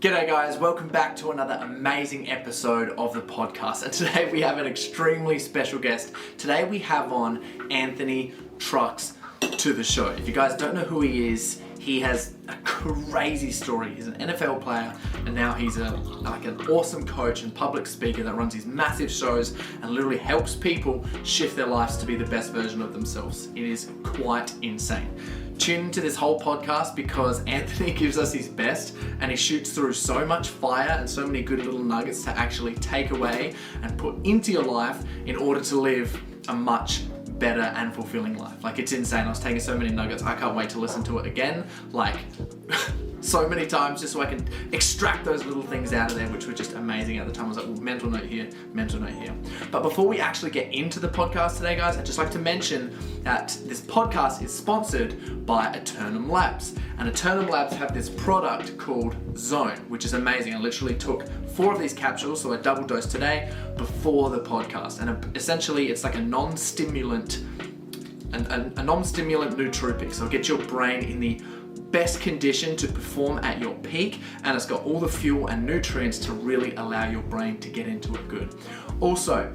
G'day guys, welcome back to another amazing episode of the podcast. And today we have an extremely special guest. Today we have on Anthony Trucks to the show. If you guys don't know who he is, he has a crazy story. He's an NFL player and now he's an awesome coach and public speaker that runs these massive shows and literally helps people shift their lives to be the best version of themselves. It is quite insane. Tune into this whole podcast because Anthony gives us his best and he shoots through so much fire and so many good little nuggets to actually take away and put into your life in order to live a much better and fulfilling life. Like, it's insane. I was taking so many nuggets. I can't wait to listen to it again, like so many times, just so I can extract those little things out of there, which were just amazing at the time. I was like, well, mental note here, mental note here. But before we actually get into the podcast today, guys, I'd just like to mention that this podcast is sponsored by Eternum Labs. And Eternum Labs have this product called Zone, which is amazing. I literally took 4 of these capsules, so I double dosed today before the podcast. And essentially, it's like a non-stimulant nootropic. So it gets your brain in the best condition to perform at your peak, and it's got all the fuel and nutrients to really allow your brain to get into it good. Also,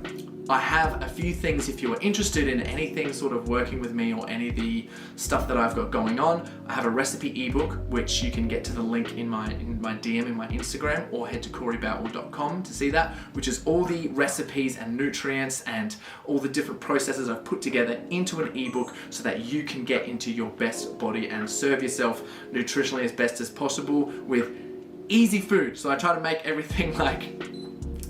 I have a few things if you are interested in anything sort of working with me or any of the stuff that I've got going on. I have a recipe ebook, which you can get to the link in my DM in my Instagram, or head to coreyboutwell.com to see that, which is all the recipes and nutrients and all the different processes I've put together into an ebook so that you can get into your best body and serve yourself nutritionally as best as possible with easy food. So I try to make everything like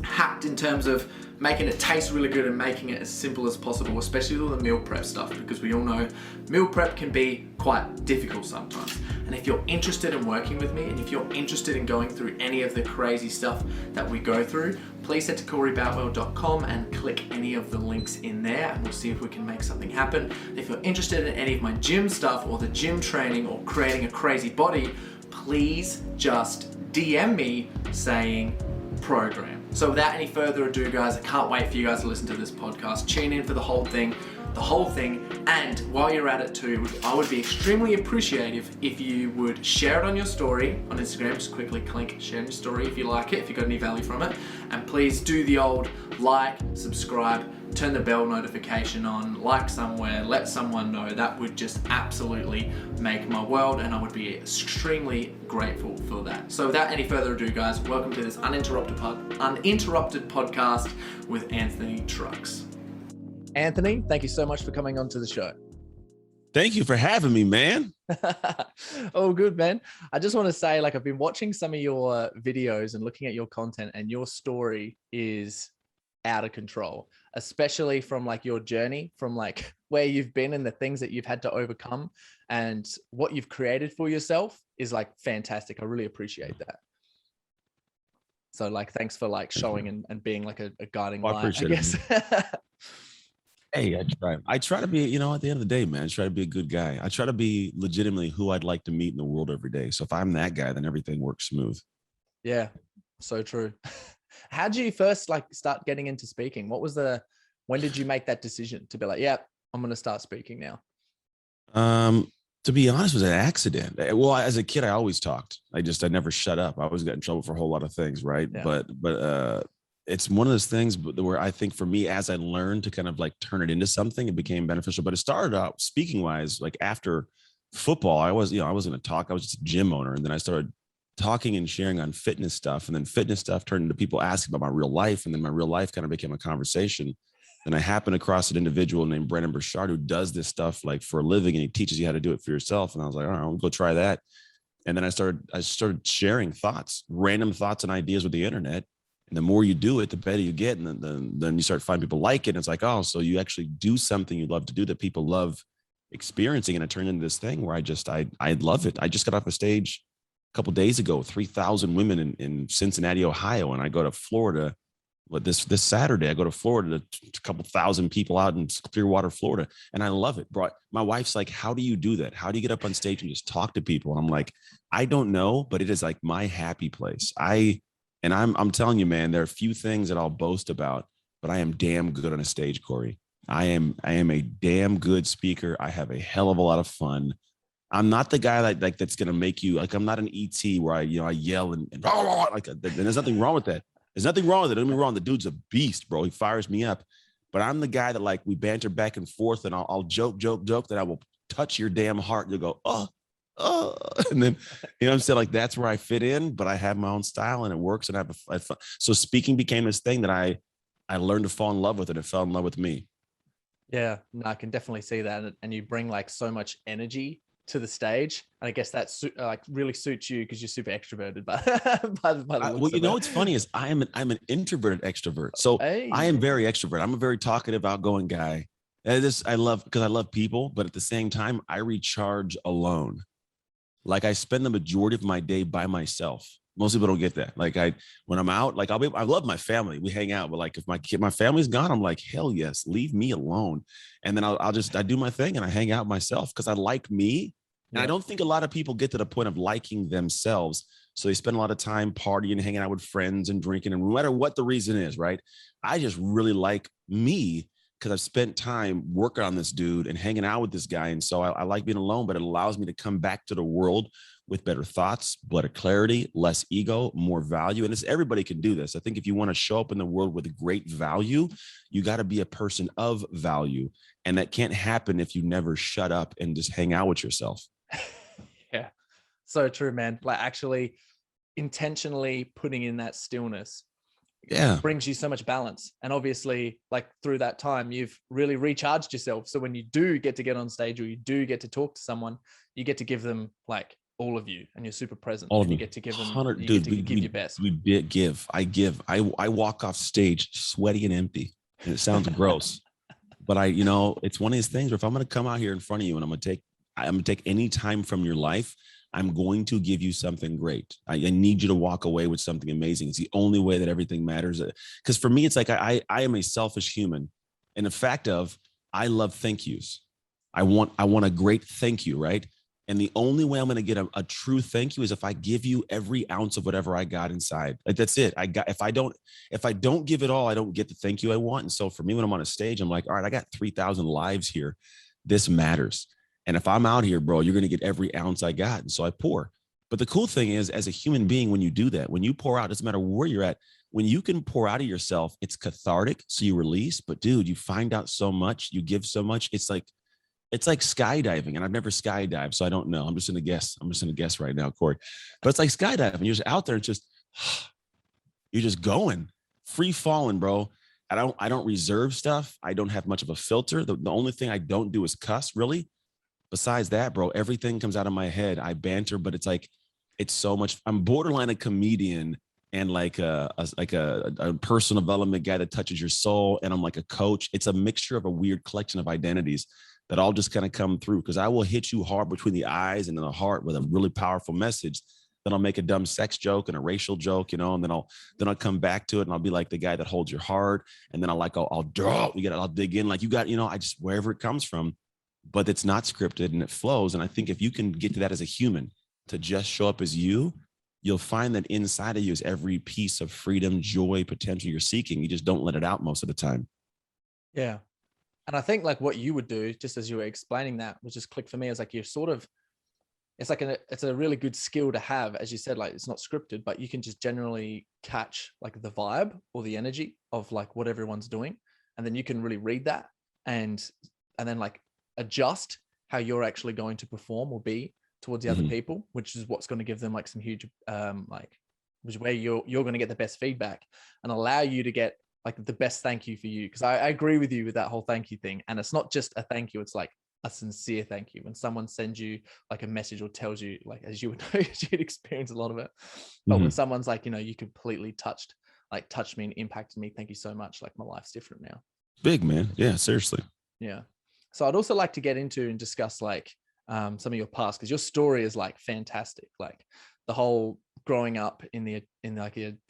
hacked in terms of making it taste really good and making it as simple as possible, especially with all the meal prep stuff, because we all know meal prep can be quite difficult sometimes. And if you're interested in working with me, and if you're interested in going through any of the crazy stuff that we go through, please head to coreyboutwell.com and click any of the links in there, and we'll see if we can make something happen. If you're interested in any of my gym stuff or the gym training or creating a crazy body, please just DM me saying program. So without any further ado, guys, I can't wait for you guys to listen to this podcast. Tune in for the whole thing. And while you're at it too, I would be extremely appreciative if you would share it on your story on Instagram. Just quickly click share your story if you like it, if you got any value from it. And please do the old like, subscribe, turn the bell notification on, like somewhere, let someone know. That would just absolutely make my world, and I would be extremely grateful for that. So without any further ado, guys, welcome to this uninterrupted podcast with Anthony Trucks. Anthony, thank you so much for coming on to the show. Thank you for having me, man. Oh, good, man. I just want to say, I've been watching some of your videos and looking at your content, and your story is out of control, especially from your journey, from where you've been and the things that you've had to overcome, and what you've created for yourself is fantastic. I really appreciate that. So thanks for showing and being a guiding light, I guess. Hey, I try to be, at the end of the day, man, I try to be a good guy. I try to be legitimately who I'd like to meet in the world every day. So if I'm that guy, then everything works smooth. Yeah, so true. How did you first start getting into speaking? When did you make that decision to be yeah, I'm going to start speaking now? To be honest, it was an accident. Well, as a kid, I always talked. I never shut up. I always got in trouble for a whole lot of things. Right. Yeah. But it's one of those things where I think for me, as I learned to kind of turn it into something, it became beneficial. But it started out speaking wise, after football, I wasn't going to talk. I was just a gym owner. And then I started talking and sharing on fitness stuff. And then fitness stuff turned into people asking about my real life. And then my real life kind of became a conversation. And I happened across an individual named Brendon Burchard who does this stuff for a living, and he teaches you how to do it for yourself. And I was like, all right, I'll go try that. And then I started sharing thoughts, random thoughts and ideas with the internet. And the more you do it, the better you get. And then you start finding people like it. And it's oh, so you actually do something you love to do that people love experiencing. And it turned into this thing where I love it. I just got off a stage a couple of days ago, 3,000 women in Cincinnati, Ohio. And I go to Florida. This Saturday, I go to Florida to a couple thousand people out in Clearwater, Florida. And I love it. My wife's like, how do you do that? How do you get up on stage and just talk to people? And I'm like, I don't know, but it is my happy place. I'm telling you, man, there are a few things that I'll boast about, but I am damn good on a stage, Corey. I am a damn good speaker. I have a hell of a lot of fun. I'm not the guy like that's gonna make you like. I'm not an ET where I yell and like. And there's nothing wrong with that. There's nothing wrong with it. Don't get me wrong. The dude's a beast, bro. He fires me up. But I'm the guy that like we banter back and forth, and I'll joke. That I will touch your damn heart. You'll go, oh, and then you know what I'm saying, like that's where I fit in. But I have my own style, and it works, and I have fun. So speaking became this thing that I learned to fall in love with it. It fell in love with me. Yeah, no, I can definitely see that, and you bring like so much energy to the stage, and I guess that like really suits you because you're super extroverted. But well, you know what's funny is I'm an introverted extrovert, so hey. I am very extrovert. I'm a very talkative, outgoing guy. And I love because I love people, but at the same time, I recharge alone. Like I spend the majority of my day by myself. Most people don't get that. Like when I'm out, like I love my family. We hang out, but like if my family's gone, I'm like, hell yes, leave me alone. And then I do my thing and I hang out myself because I like me. And I don't think a lot of people get to the point of liking themselves. So they spend a lot of time partying, hanging out with friends and drinking, and no matter what the reason is, right? I just really like me because I've spent time working on this dude and hanging out with this guy. And so I like being alone, but it allows me to come back to the world with better thoughts, better clarity, less ego, more value. And everybody can do this. I think if you want to show up in the world with great value, you got to be a person of value. And that can't happen if you never shut up and just hang out with yourself. Yeah, so true, man. Like actually intentionally putting in that stillness brings you so much balance. And obviously like through that time, you've really recharged yourself. So when you do get to get on stage or you do get to talk to someone, you get to give them like all of you and you're super present. All and of you get to give them, give your best. I walk off stage sweaty and empty. And it sounds gross, but it's one of these things where if I'm going to come out here in front of you and I'm going to take any time from your life, I'm going to give you something great. I need you to walk away with something amazing. It's the only way that everything matters. Because for me, it's like I am a selfish human. And the fact of I love thank yous. I want a great thank you, right? And the only way I'm going to get a true thank you is if I give you every ounce of whatever I got inside. Like that's it. If I don't give it all, I don't get the thank you I want. And so for me, when I'm on a stage, I'm like, all right, I got 3,000 lives here. This matters. And if I'm out here, bro, you're going to get every ounce I got. And so I pour. But the cool thing is, as a human being, when you do that, when you pour out, it doesn't matter where you're at, when you can pour out of yourself, it's cathartic. So you release, but dude, you find out so much, you give so much. It's like skydiving. And I've never skydived, so I don't know. I'm just going to guess right now, Corey. But it's like skydiving. You're just out there and you're just going free falling, bro. I don't reserve stuff. I don't have much of a filter. The only thing I don't do is cuss, really. Besides that, bro, everything comes out of my head. I banter, but it's like, it's so much. I'm borderline a comedian and like a personal development guy that touches your soul. And I'm like a coach. It's a mixture of a weird collection of identities that all just kind of come through because I will hit you hard between the eyes and in the heart with a really powerful message. Then I'll make a dumb sex joke and a racial joke, and then I'll come back to it and I'll be like the guy that holds your heart. And then I'll dig in like you got, I just wherever it comes from. But it's not scripted and it flows. And I think if you can get to that as a human, to just show up as you, you'll find that inside of you is every piece of freedom, joy, potential you're seeking. You just don't let it out most of the time. Yeah. And I think like what you would do, just as you were explaining that, which just clicked for me, is like it's a really good skill to have. As you said, like it's not scripted, but you can just generally catch like the vibe or the energy of like what everyone's doing. And then you can really read that and then like adjust how you're actually going to perform or be towards the other people, which is what's going to give them like some huge which is where you're going to get the best feedback and allow you to get like the best thank you for you. Because I agree with you with that whole thank you thing. And it's not just a thank you, it's like a sincere thank you. When someone sends you like a message or tells you, like, as you would know, you'd experience a lot of it. But when someone's like, you completely touched me and impacted me, thank you so much. Like my life's different now. Big, man. Yeah, seriously. Yeah. So I'd also like to get into and discuss like some of your past, because your story is like fantastic. Like the whole growing up in the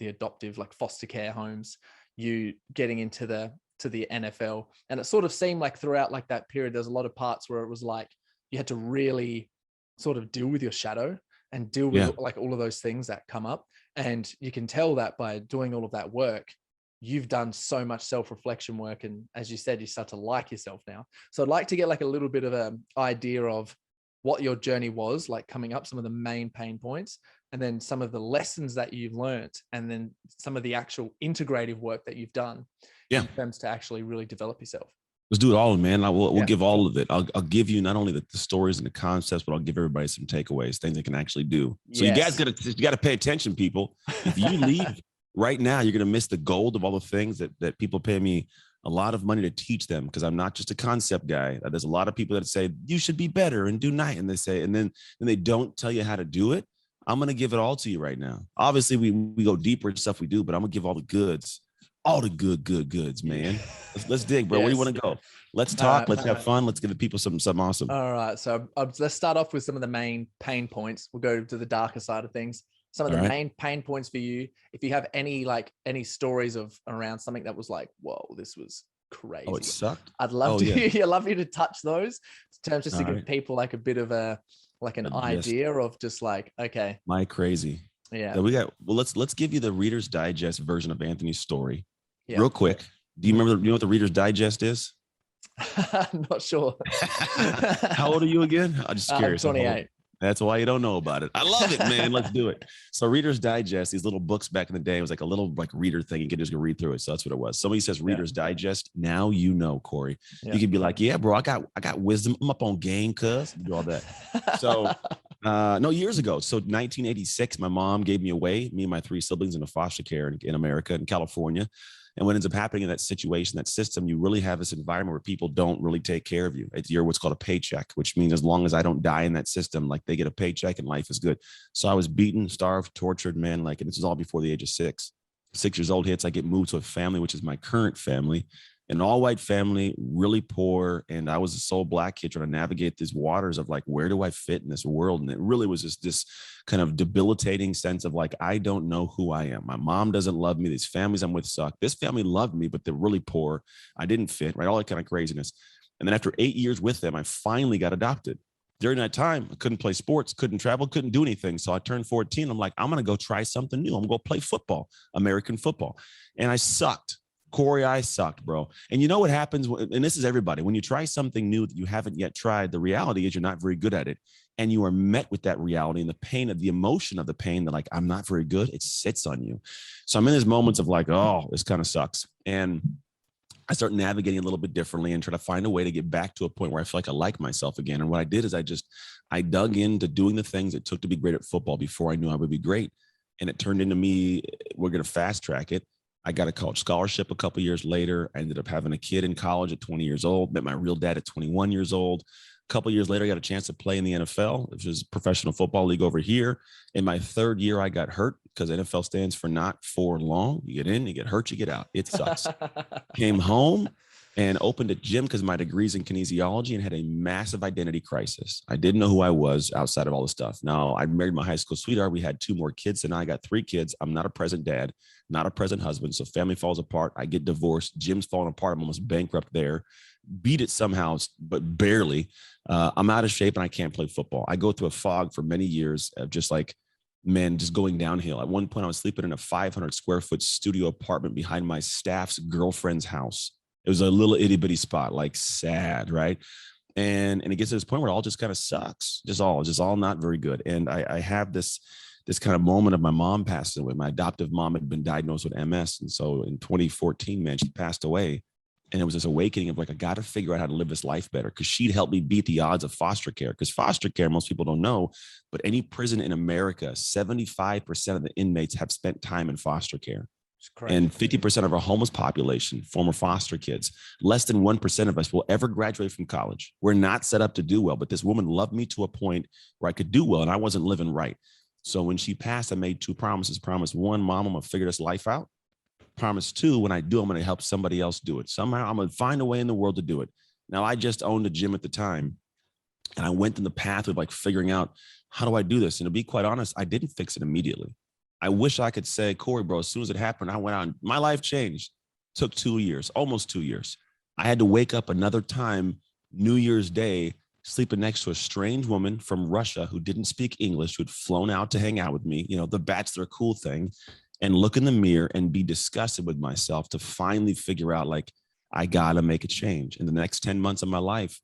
adoptive like foster care homes, you getting into the NFL, and it sort of seemed like throughout like that period, there's a lot of parts where it was like you had to really sort of deal with your shadow and deal with like all of those things that come up, and you can tell that by doing all of that work. You've done so much self-reflection work. And as you said, you start to like yourself now. So I'd like to get like a little bit of an idea of what your journey was like coming up, some of the main pain points, and then some of the lessons that you've learned, and then some of the actual integrative work that you've done in terms to actually really develop yourself. Let's do it all, man. We'll give all of it. I'll give you not only the stories and the concepts, but I'll give everybody some takeaways, things they can actually do. So you guys gotta pay attention, people. If you leave right now, you're gonna miss the gold of all the things that people pay me a lot of money to teach them, because I'm not just a concept guy. There's a lot of people that say you should be better and do night, and they say, and then they don't tell you how to do it. I'm gonna give it all to you right now. Obviously, we go deeper in stuff we do, but I'm gonna give all the goods. All the goods, man. Let's dig, bro. Where do you want to go? Let's talk. Let's have fun. Let's give the people something awesome. All right. So let's start off with some of the main pain points. We'll go to the darker side of things. Some of the main pain points for you. If you have any stories around something that was like, whoa, this was crazy. Oh, it sucked. I'd love I'd love you to touch those in terms just to give people like a bit of an idea of just like, okay. My crazy. Yeah. Let's give you the Reader's Digest version of Anthony's story. Yeah. Real quick. Do you remember? You know what the Reader's Digest is? I'm not sure. How old are you again? I'm just curious. 28. That's why you don't know about it. I love it, man. Let's do it. So Reader's Digest, these little books back in the day, it was like a little like reader thing. You could just go read through it. So that's what it was. Somebody says Reader's Digest. Now you know, Corey. Yeah. You could be like, yeah, bro, I got wisdom. I'm up on game, cuz. Do all that. So no, years ago. So 1986, my mom gave me away, me and my 3 siblings, into foster care in America, in California. And what ends up happening in that situation, that system, you really have this environment where people don't really take care of you. You're what's called a paycheck, which means as long as I don't die in that system, like they get a paycheck and life is good. So I was beaten, starved, tortured, man. And this is all before the age of 6. 6 years old hits, I get moved to a family, which is my current family, an all-white family, really poor. And I was a sole Black kid trying to navigate these waters of like, where do I fit in this world? And it really was just this kind of debilitating sense of like, I don't know who I am. My mom doesn't love me. These families I'm with suck. This family loved me, but they're really poor. I didn't fit, right? All that kind of craziness. And then after 8 years with them, I finally got adopted. During that time, I couldn't play sports, couldn't travel, couldn't do anything. So I turned 14. I'm like, I'm going to go try something new. I'm going to go play football, American football. And I sucked. Corey, I sucked, bro. And you know what happens? And this is everybody. When you try something new that you haven't yet tried, the reality is you're not very good at it. And you are met with that reality and the pain of the emotion of the pain that like, I'm not very good. It sits on you. So I'm in these moments of like, oh, this kind of sucks. And I start navigating a little bit differently and try to find a way to get back to a point where I feel like I like myself again. And what I did is I dug into doing the things it took to be great at football before I knew I would be great. And it turned into me, we're going to fast track it. I got a college scholarship a couple of years later. I ended up having a kid in college at 20 years old, met my real dad at 21 years old. A couple of years later, I got a chance to play in the NFL, which is a professional football league over here. In my 3rd year, I got hurt because NFL stands for not for long. You get in, you get hurt, you get out. It sucks. Came home and opened a gym because my degree's in kinesiology and had a massive identity crisis. I didn't know who I was outside of all the stuff. Now, I married my high school sweetheart. We had 2 more kids and I got 3 kids. I'm not a present dad, not a present husband. So family falls apart. I get divorced. Gym's falling apart. I'm almost bankrupt there. Beat it somehow, but barely. I'm out of shape and I can't play football. I go through a fog for many years of just like, man, just going downhill. At one point, I was sleeping in a 500 square foot studio apartment behind my staff's girlfriend's house. It was a little itty bitty spot, like sad, right? And it gets to this point where it all just kind of sucks, just all not very good. And I have this kind of moment of my mom passing away. My adoptive mom had been diagnosed with MS. And so in 2014, man, she passed away. And it was this awakening of like, I got to figure out how to live this life better, because she'd helped me beat the odds of foster care. Because foster care, most people don't know, but any prison in America, 75% of the inmates have spent time in foster care. And 50% of our homeless population, former foster kids. Less than 1% of us will ever graduate from college. We're not set up to do well, but this woman loved me to a point where I could do well and I wasn't living right. So when she passed, I made 2 promises. Promise 1, Mom, I'm going to figure this life out. Promise 2, when I do, I'm going to help somebody else do it. Somehow I'm going to find a way in the world to do it. Now, I just owned a gym at the time, and I went in the path of like figuring out, how do I do this? And to be quite honest, I didn't fix it immediately. I wish I could say, Corey, bro, as soon as it happened, I went out, my life changed. Took 2 years, almost 2 years. I had to wake up another time, New Year's Day, sleeping next to a strange woman from Russia who didn't speak English, who had flown out to hang out with me, you know, the bachelor cool thing, and look in the mirror and be disgusted with myself to finally figure out, like, I got to make a change. In the next 10 months of my life,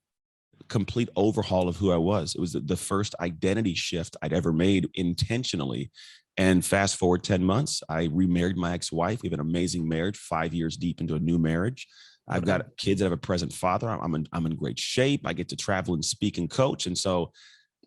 complete overhaul of who I was. It was the first identity shift I'd ever made intentionally. And fast forward 10 months, I remarried my ex-wife. We have an amazing marriage, 5 years deep into a new marriage. I've got kids that have a present father. I'm in great shape. I get to travel and speak and coach. And so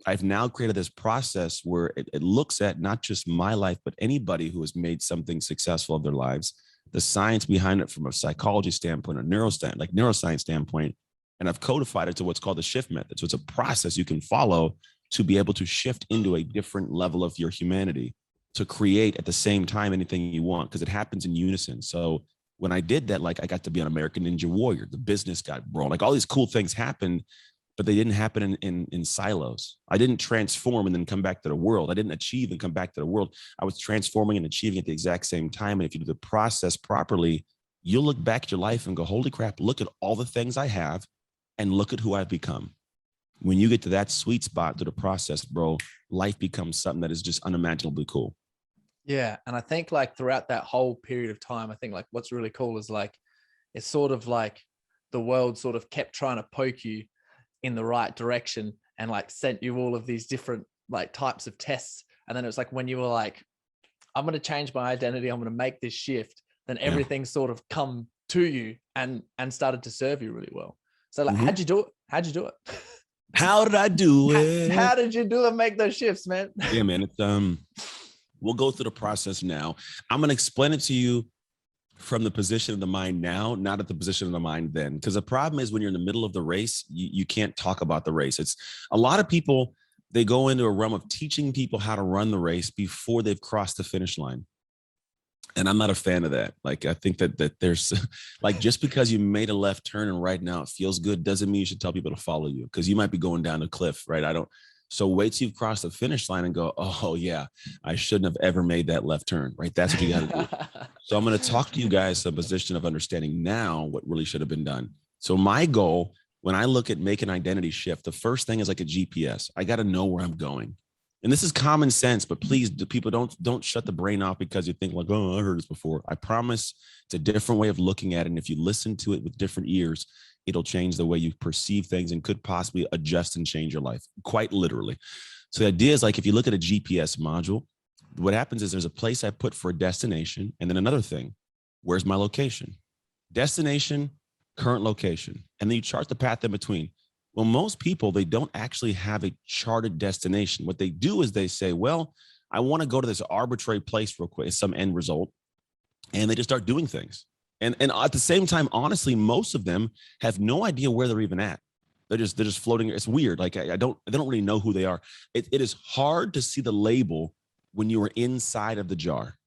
I've now created this process where it looks at not just my life, but anybody who has made something successful of their lives, the science behind it from a psychology standpoint, a neuroscience standpoint. And I've codified it to what's called the shift method. So it's a process you can follow to be able to shift into a different level of your humanity, to create at the same time anything you want, because it happens in unison. So when I did that, like I got to be an American Ninja Warrior, the business got rolling, like all these cool things happened, but they didn't happen in silos. I didn't transform and then come back to the world. I didn't achieve and come back to the world. I was transforming and achieving at the exact same time. And if you do the process properly, you'll look back at your life and go, holy crap, look at all the things I have and look at who I've become. When you get to that sweet spot through the process, bro, life becomes something that is just unimaginably cool. Yeah. And I think like throughout that whole period of time, I think like what's really cool is like, it's sort of like the world sort of kept trying to poke you in the right direction and like sent you all of these different like types of tests. And then it was like, when you were like, I'm going to change my identity, I'm going to make this shift, then everything sort of come to you and started to serve you really well. So like, how'd you do it? How'd you do it? How did I do it? How did you do it? Make those shifts, man. Yeah, man. It's we'll go through the process now. I'm going to explain it to you from the position of the mind now, not at the position of the mind then. Because the problem is when you're in the middle of the race, you can't talk about the race. It's a lot of people, they go into a realm of teaching people how to run the race before they've crossed the finish line. And I'm not a fan of that. Like, I think that there's like, just because you made a left turn and right now it feels good doesn't mean you should tell people to follow you, because you might be going down a cliff, right? So wait till you've crossed the finish line and go, oh yeah, I shouldn't have ever made that left turn, right? That's what you got to do. So I'm going to talk to you guys from a position of understanding now what really should have been done. So my goal, when I look at make an identity shift, the first thing is like a GPS. I got to know where I'm going. And this is common sense, but please, people don't shut the brain off because you think like, oh, I heard this before. I promise it's a different way of looking at it. And if you listen to it with different ears, it'll change the way you perceive things and could possibly adjust and change your life, quite literally. So the idea is like, if you look at a GPS module, what happens is there's a place I put for a destination, and then another thing, where's my location? Destination, current location. And then you chart the path in between. Well, most people, they don't actually have a charted destination. What they do is they say, well, I want to go to this arbitrary place real quick, some end result. And they just start doing things. And at the same time, honestly, most of them have no idea where they're even at. They're just floating. It's weird. Like they don't really know who they are. It is hard to see the label when you are inside of the jar.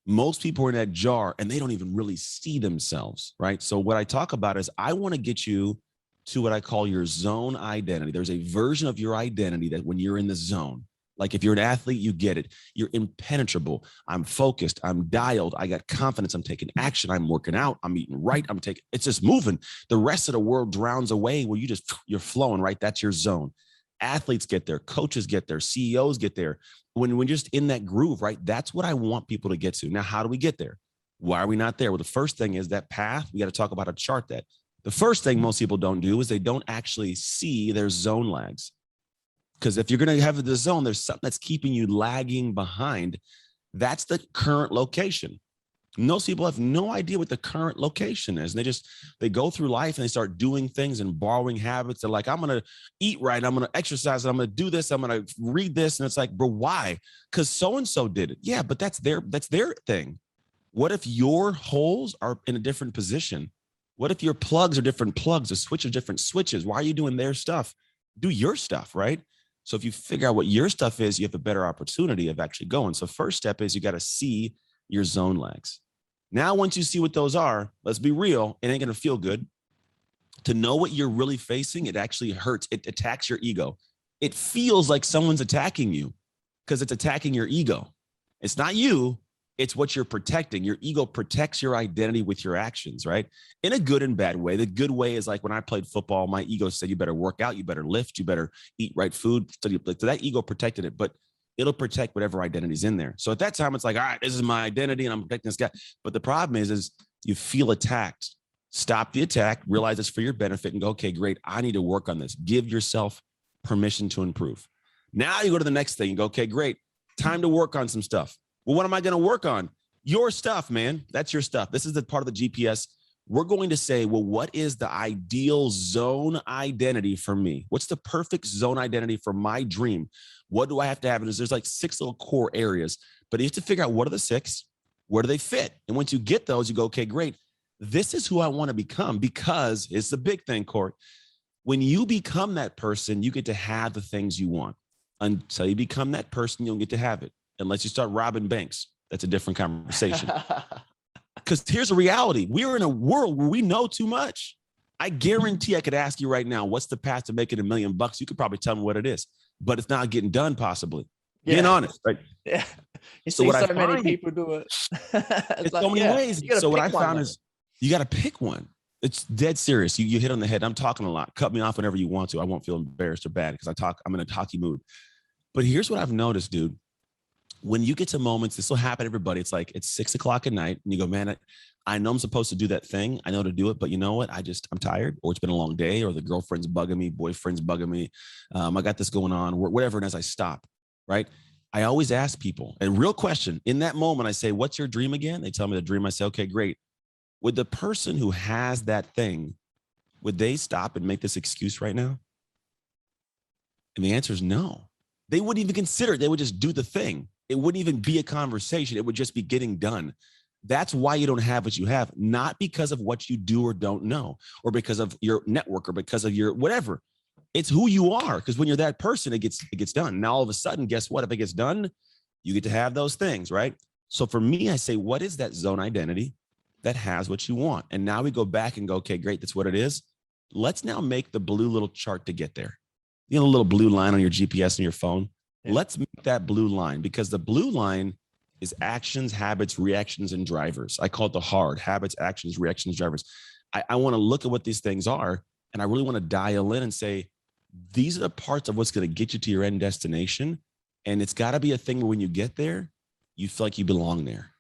Most people are in that jar and they don't even really see themselves, right? So what I talk about is I want to get you to what I call your zone identity. There's a version of your identity that when you're in the zone, like if you're an athlete, you get it. You're impenetrable. I'm focused. I'm dialed. I got confidence. I'm taking action. I'm working out. I'm eating right. It's just moving. The rest of the world drowns away where you're flowing, right? That's your zone. Athletes get there. Coaches get there. CEOs get there. When we're just in that groove, right? That's what I want people to get to. Now, how do we get there? Why are we not there? Well, the first thing is that path. We got to talk about how to chart that. The first thing most people don't do is they don't actually see their zone lags. Because if you're going to have the zone, there's something that's keeping you lagging behind. That's the current location. Most people have no idea what the current location is. And they go through life and they start doing things and borrowing habits. They're like, I'm going to eat right. I'm going to exercise. I'm going to do this. I'm going to read this. And it's like, bro, why? Because so-and-so did it. Yeah, but that's their thing. What if your holes are in a different position? What if your plugs are different plugs, the switches are different switches? Why are you doing their stuff? Do your stuff, right? So if you figure out what your stuff is, you have a better opportunity of actually going. So first step is you got to see your zone lags. Now, once you see what those are, let's be real, it ain't going to feel good. To know what you're really facing, it actually hurts. It attacks your ego. It feels like someone's attacking you because it's attacking your ego. It's not you. It's what you're protecting. Your ego protects your identity with your actions, right? In a good and bad way. The good way is like when I played football, my ego said, you better work out, you better lift, you better eat right food. So that ego protected it, but it'll protect whatever identity's in there. So at that time, it's like, all right, this is my identity and I'm protecting this guy. But the problem is you feel attacked. Stop the attack, realize it's for your benefit, and go, okay, great. I need to work on this. Give yourself permission to improve. Now you go to the next thing and go, okay, great. Time to work on some stuff. Well, what am I going to work on? Your stuff, man. That's your stuff. This is the part of the GPS. We're going to say, well, what is the ideal zone identity for me? What's the perfect zone identity for my dream? What do I have to have? And there's like 6 little core areas, but you have to figure out what are the 6, where do they fit? And once you get those, you go, okay, great. This is who I want to become, because it's the big thing, Court. When you become that person, you get to have the things you want. Until you become that person, you don't get to have it. Unless you start robbing banks. That's a different conversation. Because here's the reality. We're in a world where we know too much. I guarantee I could ask you right now, what's the path to making $1 million? You could probably tell me what it is, but it's not getting done possibly. Yeah. Being honest, right? Yeah. You see so many people do it. It's like, so many ways. So what I found is you got to pick one. It's dead serious. You hit on the head. I'm talking a lot. Cut me off whenever you want to. I won't feel embarrassed or bad because I'm in a talky mood. But here's what I've noticed, dude. When you get to moments, this will happen to everybody. It's like, it's 6 o'clock at night and you go, man, I know I'm supposed to do that thing. I know to do it, but you know what? I'm tired, or it's been a long day, or the girlfriend's bugging me, boyfriend's bugging me. I got this going on, whatever. And as I stop, right? I always ask people, and real question, in that moment, I say, what's your dream again? They tell me the dream. I say, okay, great. Would the person who has that thing, would they stop and make this excuse right now? And the answer is no. They wouldn't even consider it. They would just do the thing. It wouldn't even be a conversation. It would just be getting done. That's why you don't have what you have, not because of what you do or don't know, or because of your network, or because of your whatever. It's who you are. Because when you're that person, it gets done. Now, all of a sudden, guess what? If it gets done, you get to have those things, right? So for me, I say, what is that zone identity that has what you want? And now we go back and go, okay, great. That's what it is. Let's now make the blue little chart to get there. You know, the little blue line on your GPS on your phone. Yeah. Let's make that blue line, because the blue line is actions, habits, reactions, and drivers. I call it the hard: habits, actions, reactions, drivers. I want to look at what these things are, and I really want to dial in and say, these are the parts of what's going to get you to your end destination. And it's got to be a thing where when you get there, you feel like you belong there.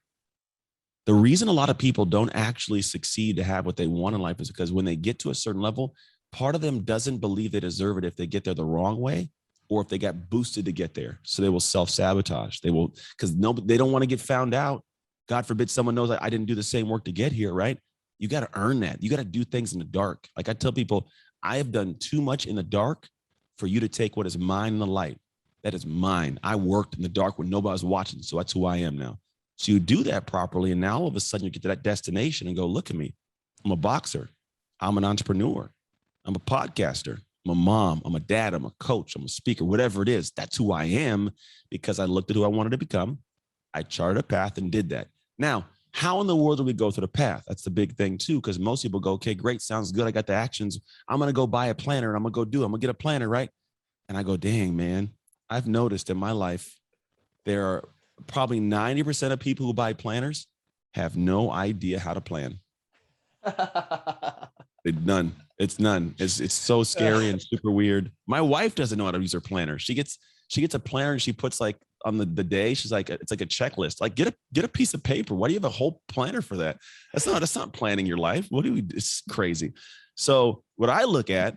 The reason a lot of people don't actually succeed to have what they want in life is because when they get to a certain level, part of them doesn't believe they deserve it if they get there the wrong way, or if they got boosted to get there. So they will self-sabotage. They will, because they don't want to get found out. God forbid someone knows I didn't do the same work to get here, right? You got to earn that. You got to do things in the dark. Like I tell people, I have done too much in the dark for you to take what is mine in the light. That is mine. I worked in the dark when nobody was watching. So that's who I am now. So you do that properly. And now all of a sudden you get to that destination and go, look at me. I'm a boxer. I'm an entrepreneur. I'm a podcaster. I'm a mom. I'm a dad. I'm a coach. I'm a speaker, whatever it is. That's who I am, because I looked at who I wanted to become. I charted a path and did that. Now, how in the world do we go through the path? That's the big thing too, because most people go, okay, great. Sounds good. I got the actions. I'm going to go buy a planner and I'm going to go do it. I'm going to get a planner, right? And I go, dang, man, I've noticed in my life, there are probably 90% of people who buy planners have no idea how to plan. None. It's none. It's so scary and super weird. My wife doesn't know how to use her planner. She gets a planner and she puts like on the day, she's like, it's like a checklist. Like get a piece of paper. Why do you have a whole planner for that? That's not planning your life. It's crazy. So what I look at,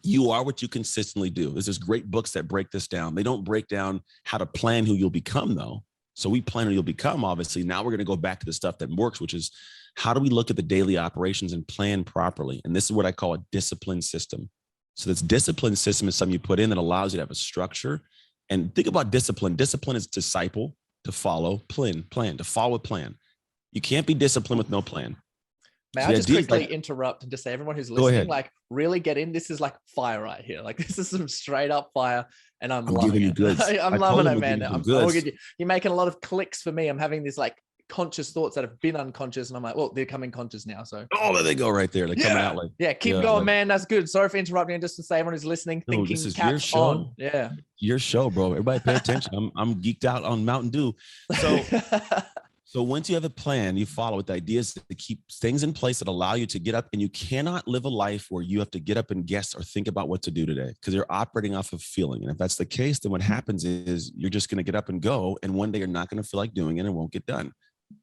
you are what you consistently do. There's great books that break this down. They don't break down how to plan who you'll become though. So we plan who you'll become, obviously. Now we're going to go back to the stuff that works, which is how do we look at the daily operations and plan properly? And this is what I call a discipline system. So this discipline system is something you put in that allows you to have a structure. And think about discipline. Discipline is disciple, to follow, plan, to follow a plan. You can't be disciplined with no plan. May I just quickly interrupt and just say, everyone who's listening, like really get in. This is like fire right here. Like this is some straight up fire, and I'm loving it. I'm loving it, man. You're making a lot of clicks for me. I'm having these like conscious thoughts that have been unconscious, and I'm like, well, they're coming conscious now. So there they go, right there. They're coming out like keep going, man. That's good. Sorry for interrupting. Just to say, everyone who's listening, thinking, this is your show. On. Yeah, your show, bro. Everybody, pay attention. I'm geeked out on Mountain Dew. So once you have a plan, you follow it. The idea is to keep things in place that allow you to get up, and you cannot live a life where you have to get up and guess or think about what to do today, because you're operating off of feeling. And if that's the case, then what happens is you're just going to get up and go. And one day you're not going to feel like doing it and it won't get done.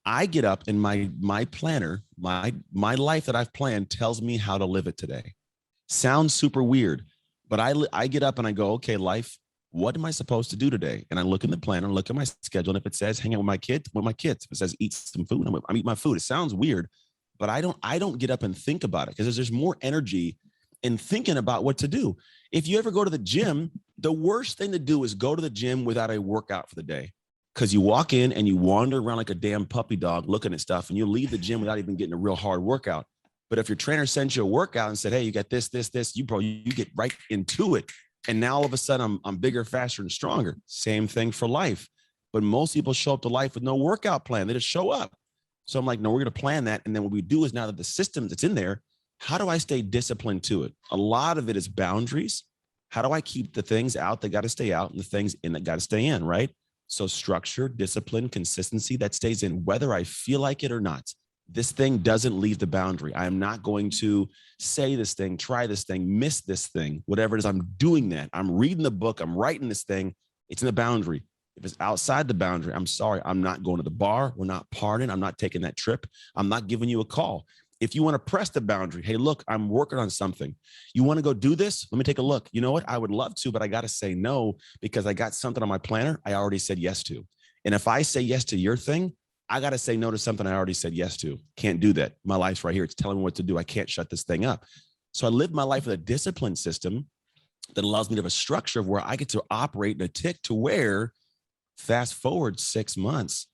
I get up and my planner, my life that I've planned tells me how to live it today. Sounds super weird, but I get up and I go, okay, life, what am I supposed to do today? And I look in the planner, look at my schedule, and if it says hang out with my kids, if it says eat some food, I'm eating my food. It sounds weird, but I don't get up and think about it because there's more energy in thinking about what to do. If you ever go to the gym, the worst thing to do is go to the gym without a workout for the day. Because you walk in and you wander around like a damn puppy dog looking at stuff, and you leave the gym without even getting a real hard workout. But if your trainer sends you a workout and said, hey, you got this, you get right into it. And now all of a sudden I'm bigger, faster, and stronger. Same thing for life. But most people show up to life with no workout plan. They just show up. So I'm like, no, we're going to plan that. And then what we do is, now that the system that's in there, how do I stay disciplined to it? A lot of it is boundaries. How do I keep the things out that got to stay out and the things in that got to stay in, right? So structure, discipline, consistency, that stays in whether I feel like it or not. This thing doesn't leave the boundary. I am not going to say this thing, try this thing, miss this thing, whatever it is. I'm doing that. I'm reading the book. I'm writing this thing. It's in the boundary. If it's outside the boundary, I'm sorry. I'm not going to the bar. We're not partying. I'm not taking that trip. I'm not giving you a call. If you want to press the boundary, hey, look, I'm working on something. You want to go do this? Let me take a look. You know what? I would love to, but I got to say no because I got something on my planner I already said yes to. And if I say yes to your thing, I got to say no to something I already said yes to. Can't do that. My life's right here. It's telling me what to do. I can't shut this thing up. So I live my life with a discipline system that allows me to have a structure of where I get to operate in a tick to where, fast forward 6 months,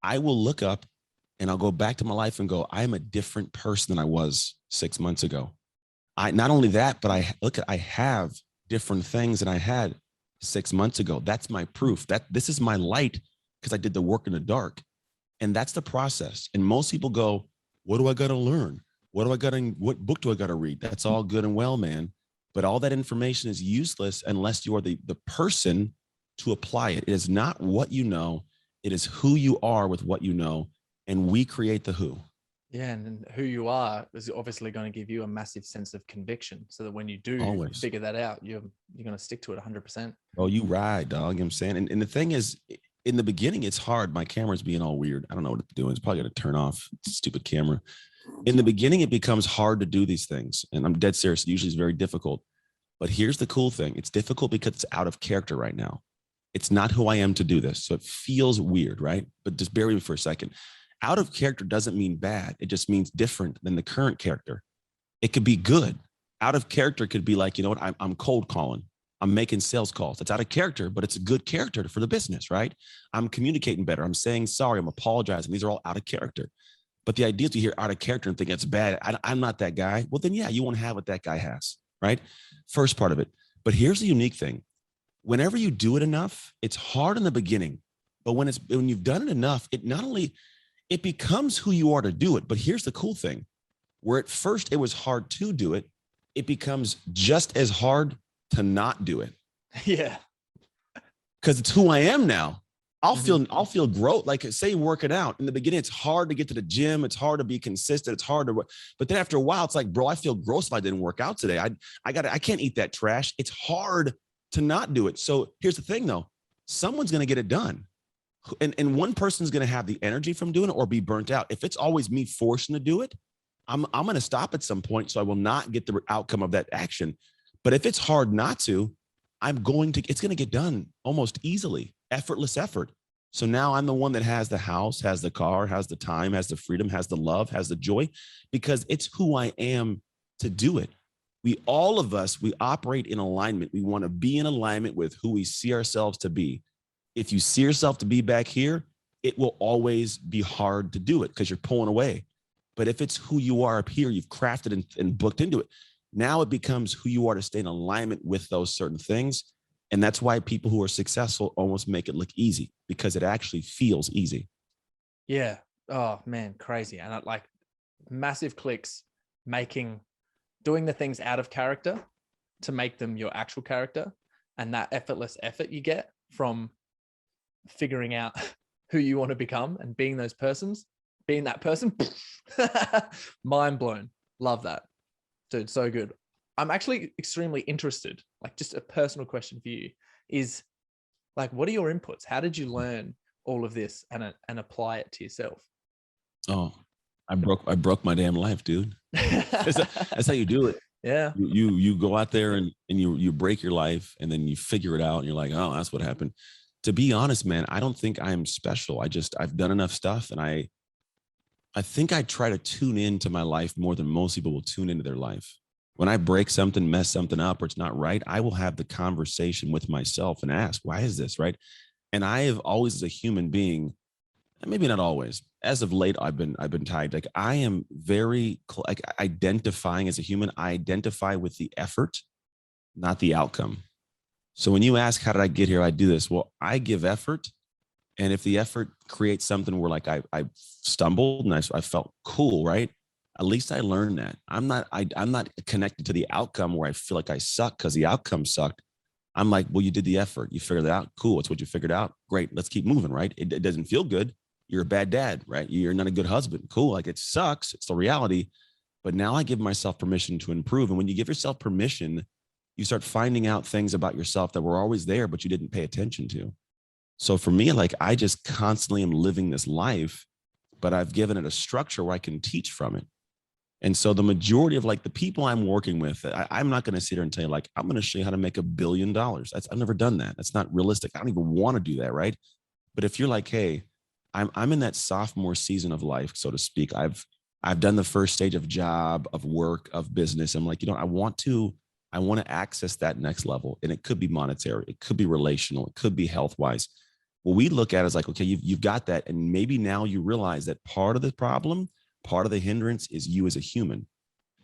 I will look up and I'll go back to my life and go, I am a different person than I was 6 months ago. Not only that, but I have different things than I had 6 months ago. That's my proof that this is my light because I did the work in the dark. And that's the process. And most people go, what do I got to learn? What book do I got to read? That's all good and well, man. But all that information is useless unless you are the person to apply it. It is not what you know. It is who you are with what you know. And we create the who. Yeah, and who you are is obviously going to give you a massive sense of conviction, so that when you do figure that out, you're going to stick to it 100%. Oh, you ride, dog. You know what I'm saying? And the thing is, in the beginning, it's hard. My camera's being all weird. I don't know what it's doing. It's probably going to turn off. Stupid camera. In the beginning, it becomes hard to do these things. And I'm dead serious. It usually is very difficult. But here's the cool thing. It's difficult because it's out of character right now. It's not who I am to do this. So it feels weird, right? But just bear with me for a second. Out of character doesn't mean bad. It just means different than the current character. It could be good. Out of character could be like, you know what? I'm cold calling. I'm making sales calls. It's out of character, but it's a good character for the business, right? I'm communicating better. I'm saying sorry. I'm apologizing. These are all out of character. But the idea is to hear out of character and think it's bad. I'm not that guy. Well, then, yeah, you won't have what that guy has, right? First part of it. But here's the unique thing. Whenever you do it enough, it's hard in the beginning. But when you've done it enough, it becomes who you are to do it. But here's the cool thing. Where at first it was hard to do it, it becomes just as hard to not do it. Yeah. Because it's who I am now. I'll feel growth. Like, say working out in the beginning, it's hard to get to the gym. It's hard to be consistent. It's hard to, but then after a while, it's like, bro, I feel gross if I didn't work out today. I can't eat that trash. It's hard to not do it. So here's the thing though. Someone's going to get it done. And one person's going to have the energy from doing it or be burnt out. If it's always me forcing to do it, I'm going to stop at some point. So I will not get the outcome of that action. But if it's hard not to, it's going to get done almost easily, effortless effort. So now I'm the one that has the house, has the car, has the time, has the freedom, has the love, has the joy, because it's who I am to do it. All of us operate in alignment. We want to be in alignment with who we see ourselves to be. If you see yourself to be back here, it will always be hard to do it because you're pulling away. But if it's who you are up here, you've crafted and booked into it. Now it becomes who you are to stay in alignment with those certain things. And that's why people who are successful almost make it look easy, because it actually feels easy. Yeah. Oh man, crazy. And like massive clicks, doing the things out of character to make them your actual character. And that effortless effort you get from figuring out who you want to become and being that person, mind blown. Love that. Dude, so good. I'm actually extremely interested, like just a personal question for you is like, what are your inputs? How did you learn all of this and apply it to yourself? Oh, I broke my damn life, dude. That's how you do it. Yeah. You go out there and you break your life, and then you figure it out, and you're like, oh, that's what happened. To be honest, man, I don't think I'm special. I've done enough stuff, and I think I try to tune into my life more than most people will tune into their life. When I break something, mess something up, or it's not right, I will have the conversation with myself and ask, why is this right? And I have always, as a human being, and maybe not always, as of late, I've been tied. Like I am very like identifying as a human. I identify with the effort, not the outcome. So when you ask, how did I get here? I do this. Well, I give effort. And if the effort creates something where like I stumbled and I felt cool, right? At least I learned that. I'm not connected to the outcome where I feel like I suck because the outcome sucked. I'm like, well, you did the effort. You figured it out. Cool. It's what you figured out. Great. Let's keep moving, right? It doesn't feel good. You're a bad dad, right? You're not a good husband. Cool. Like it sucks. It's the reality. But now I give myself permission to improve. And when you give yourself permission, you start finding out things about yourself that were always there, but you didn't pay attention to. So for me, like I just constantly am living this life, but I've given it a structure where I can teach from it. And so the majority of like the people I'm working with, I'm not going to sit here and tell you like, I'm going to show you how to make $1 billion. I've never done that. That's not realistic. I don't even want to do that. Right. But if you're like, hey, I'm in that sophomore season of life, so to speak. I've done the first stage of job, of work, of business. I'm like, I want to access that next level. And it could be monetary. It could be relational. It could be health wise. What we look at is like, okay, you've got that. And maybe now you realize that part of the problem, part of the hindrance is you as a human.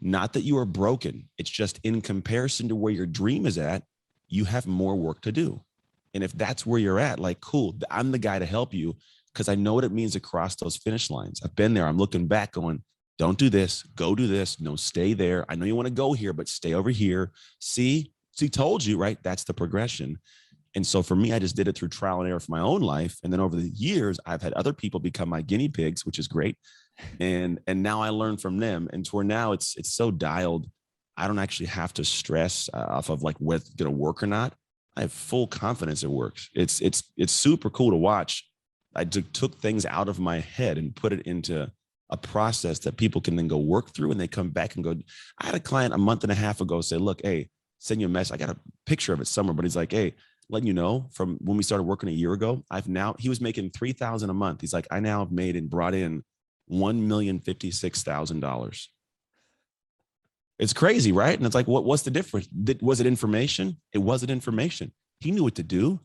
Not that you are broken. It's just in comparison to where your dream is at, you have more work to do. And if that's where you're at, like, cool, I'm the guy to help you because I know what it means to cross those finish lines. I've been there. I'm looking back going, don't do this. Go do this. No, stay there. I know you want to go here, but stay over here. See, told you, right? That's the progression. And so for me, I just did it through trial and error for my own life. And then over the years, I've had other people become my guinea pigs, which is great. And now I learn from them. And to where now it's so dialed, I don't actually have to stress off of like what's going to work or not. I have full confidence it works. It's super cool to watch. I took things out of my head and put it into a process that people can then go work through, and they come back and go. I had a client a month and a half ago say, look, hey, send you a message. I got a picture of it somewhere, but he's like, hey, letting you know from when we started working a year ago, he was making $3,000 a month. He's like, I now have made and brought in $1,056,000. It's crazy, right? And it's like, what's the difference? Was it information? It wasn't information. He knew what to do,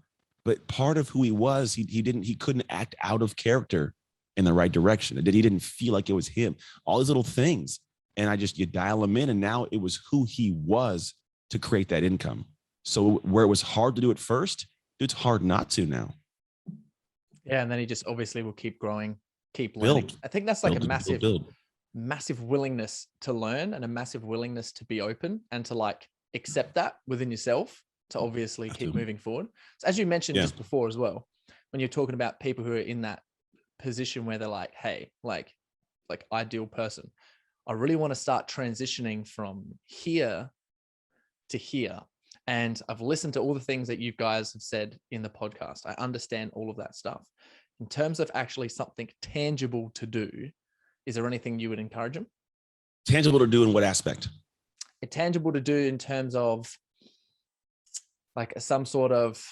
but part of who he was, he couldn't act out of character in the right direction. He didn't feel like it was him. All these little things. And you dial him in, and now it was who he was to create that income. So where it was hard to do it first, it's hard not to now. Yeah. And then he just obviously will keep growing, keep learning. Build. I think that's like Build. massive willingness to learn and a massive willingness to be open and to like accept that within yourself to obviously keep moving forward. So as you mentioned just before as well, when you're talking about people who are in that position where they're like, hey, like ideal person, I really want to start transitioning from here to here. And I've listened to all the things that you guys have said in the podcast. I understand all of that stuff. In terms of actually something tangible to do, is there anything you would encourage them? Tangible to do in what aspect? Tangible to do in terms of like some sort of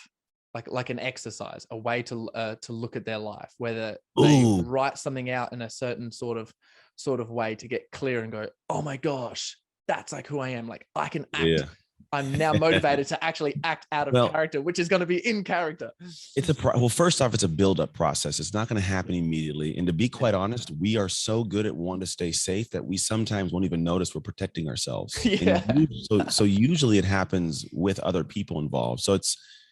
like an exercise, a way to look at their life, whether they write something out in a certain sort of way to get clear and go, oh my gosh, that's like who I am. Like I can act. Yeah. I'm now motivated to actually act out of character, which is going to be in character. Well, first off, it's a build-up process. It's not going to happen immediately. And to be quite honest, we are so good at wanting to stay safe that we sometimes won't even notice we're protecting ourselves. Yeah. So usually it happens with other people involved. So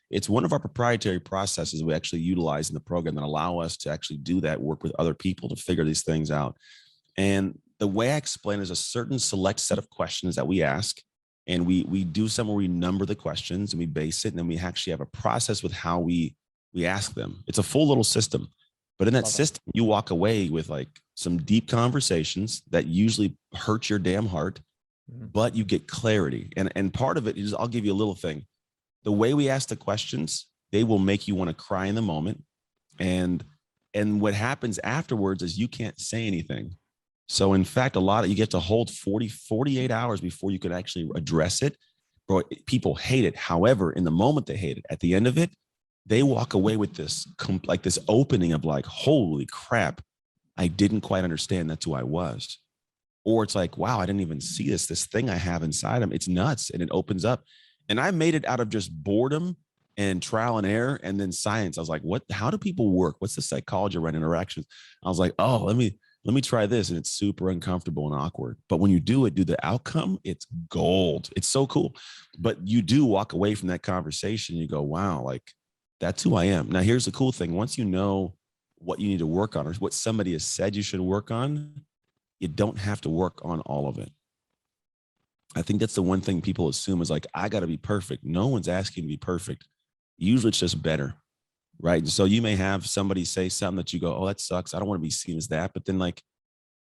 it's one of our proprietary processes we actually utilize in the program that allow us to actually do that work with other people to figure these things out. And the way I explain is a certain select set of questions that we ask. And we do something where we number the questions and we base it. And then we actually have a process with how we ask them. It's a full little system. But in that system, you walk away with like some deep conversations that usually hurt your damn heart, but you get clarity. And part of it is, I'll give you a little thing. The way we ask the questions, they will make you want to cry in the moment. And And what happens afterwards is you can't say anything. So in fact, you get to hold 48 hours before you could actually address it. Bro, people hate it. However, in the moment they hate it, at the end of it, they walk away with this like this opening of like, holy crap, I didn't quite understand that's who I was. Or it's like, wow, I didn't even see this thing I have inside them. It's nuts. And it opens up. And I made it out of just boredom and trial and error and then science. I was like, how do people work? What's the psychology around interactions? I was like, oh, let me try this. And it's super uncomfortable and awkward. But when you do the outcome, it's gold. It's so cool. But you do walk away from that conversation. You go, wow, like that's who I am. Now, here's the cool thing. Once you know what you need to work on or what somebody has said you should work on, you don't have to work on all of it. I think that's the one thing people assume is like, I got to be perfect. No one's asking to be perfect. Usually it's just better, right? So you may have somebody say something that you go, oh, that sucks. I don't want to be seen as that. But then like,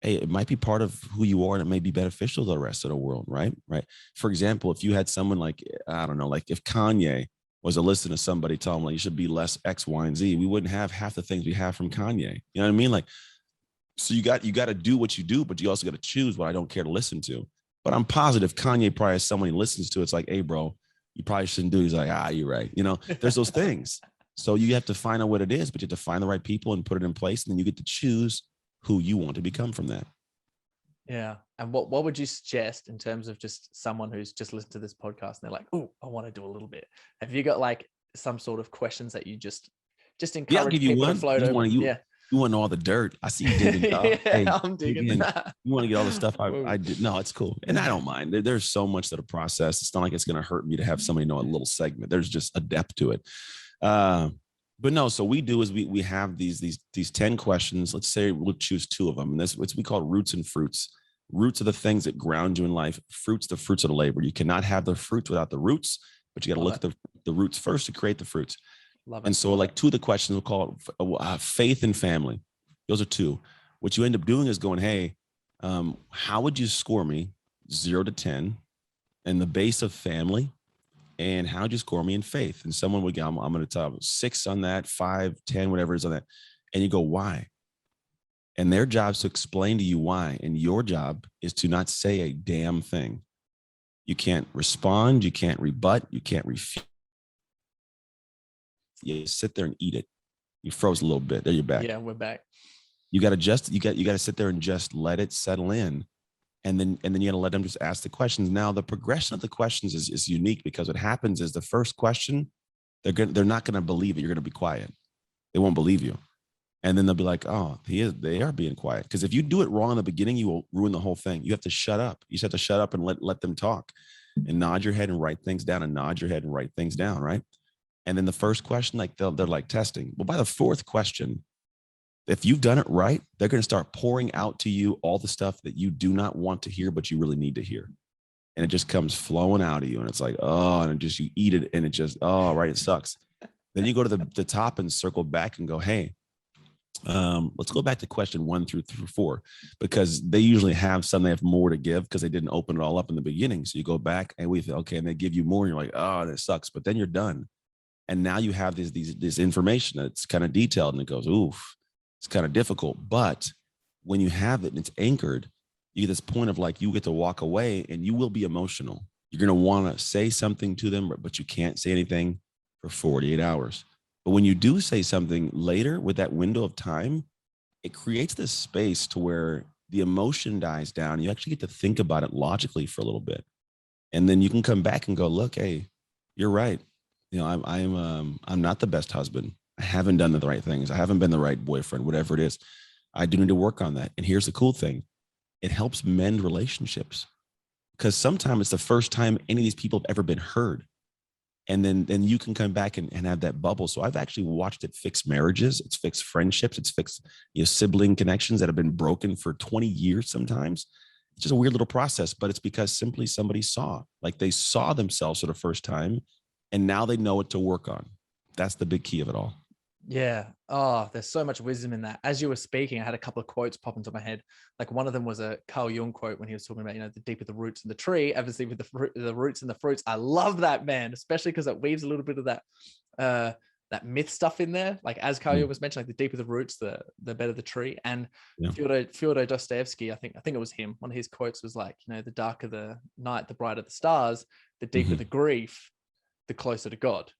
hey, it might be part of who you are and it may be beneficial to the rest of the world, right? Right. For example, if you had someone like, I don't know, like if Kanye was to listen to somebody tell him like you should be less X, Y, and Z, we wouldn't have half the things we have from Kanye. You know what I mean? Like, so you got to do what you do, but you also got to choose what I don't care to listen to. But I'm positive Kanye probably has someone he listens to. It's like, hey, bro, you probably shouldn't do. He's like, you're right. You know, there's those things. So you have to find out what it is, but you have to find the right people and put it in place. And then you get to choose who you want to become from that. Yeah. And what would you suggest in terms of just someone who's just listened to this podcast and they're like, oh, I want to do a little bit. Have you got like some sort of questions that you just encourage I'll give you people one. to float over? You want all the dirt. I see you digging. I'm digging. You want to get all the stuff I did. No, it's cool. And I don't mind. There's so much that a process. It's not like it's going to hurt me to have somebody know a little segment. There's just a depth to it. But no, so we do is we have these 10 questions. Let's say we'll choose 2 of them. And this we call roots and fruits. Roots are the things that ground you in life. Fruits, the fruits of the labor. You cannot have the fruits without the roots, but you got to look at the roots first to create the fruits. And so like 2 of the questions we'll call it faith and family. Those are 2. What you end up doing is going, hey, how would you score me 0 to 10 in the base of family? And how would you score me in faith? And someone would go, I'm going to tell 6 on that, 5, 10, whatever it is on that. And you go, why? And their job is to explain to you why. And your job is to not say a damn thing. You can't respond. You can't rebut. You can't refute. You sit there and eat it. You froze a little bit. There you're back. Yeah, we're back. You got to sit there and just let it settle in. And then you got to let them just ask the questions. Now, the progression of the questions is unique because what happens is the first question, they're not going to believe it. You're going to be quiet. They won't believe you. And then they'll be like, oh, they are being quiet. Because if you do it wrong in the beginning, you will ruin the whole thing. You have to shut up. You just have to shut up and let them talk and nod your head and write things down and nod your head and write things down, right? And then the first question, like they're like testing. Well, by the 4th question, if you've done it right, they're going to start pouring out to you all the stuff that you do not want to hear, but you really need to hear. And it just comes flowing out of you. And it's like, oh, and you eat it. And it just, oh, right. It sucks. Then you go to the top and circle back and go, hey, let's go back to question 1 through 4, because they usually have some, they have more to give because they didn't open it all up in the beginning. So you go back and we feel, okay. And they give you more. And you're like, oh, that sucks. But then you're done. And now you have this information that's kind of detailed and it goes, oof, it's kind of difficult. But when you have it and it's anchored, you get this point of like, you get to walk away and you will be emotional. You're going to want to say something to them, but you can't say anything for 48 hours. But when you do say something later with that window of time, it creates this space to where the emotion dies down. You actually get to think about it logically for a little bit. And then you can come back and go, look, hey, you're right. You know, I'm not the best husband. I haven't done the right things. I haven't been the right boyfriend, whatever it is. I do need to work on that. And here's the cool thing. It helps mend relationships because sometimes it's the first time any of these people have ever been heard. And then you can come back and have that bubble. So I've actually watched it fix marriages. It's fixed friendships. It's fixed, sibling connections that have been broken for 20 years sometimes. It's just a weird little process, but it's because simply somebody they saw themselves for the first time. And now they know what to work on. That's the big key of it all. Yeah. Oh, there's so much wisdom in that. As you were speaking, I had a couple of quotes pop into my head. Like one of them was a Carl Jung quote when he was talking about, the deeper the roots in the tree, obviously with the roots and the fruits. I love that, man, especially because it weaves a little bit of that that myth stuff in there. Like as Kyle was mentioning, like the deeper the roots, the better the tree. And Fyodor Dostoevsky, I think it was him. One of his quotes was like, you know, the darker the night, the brighter the stars, the deeper the grief, the closer to God.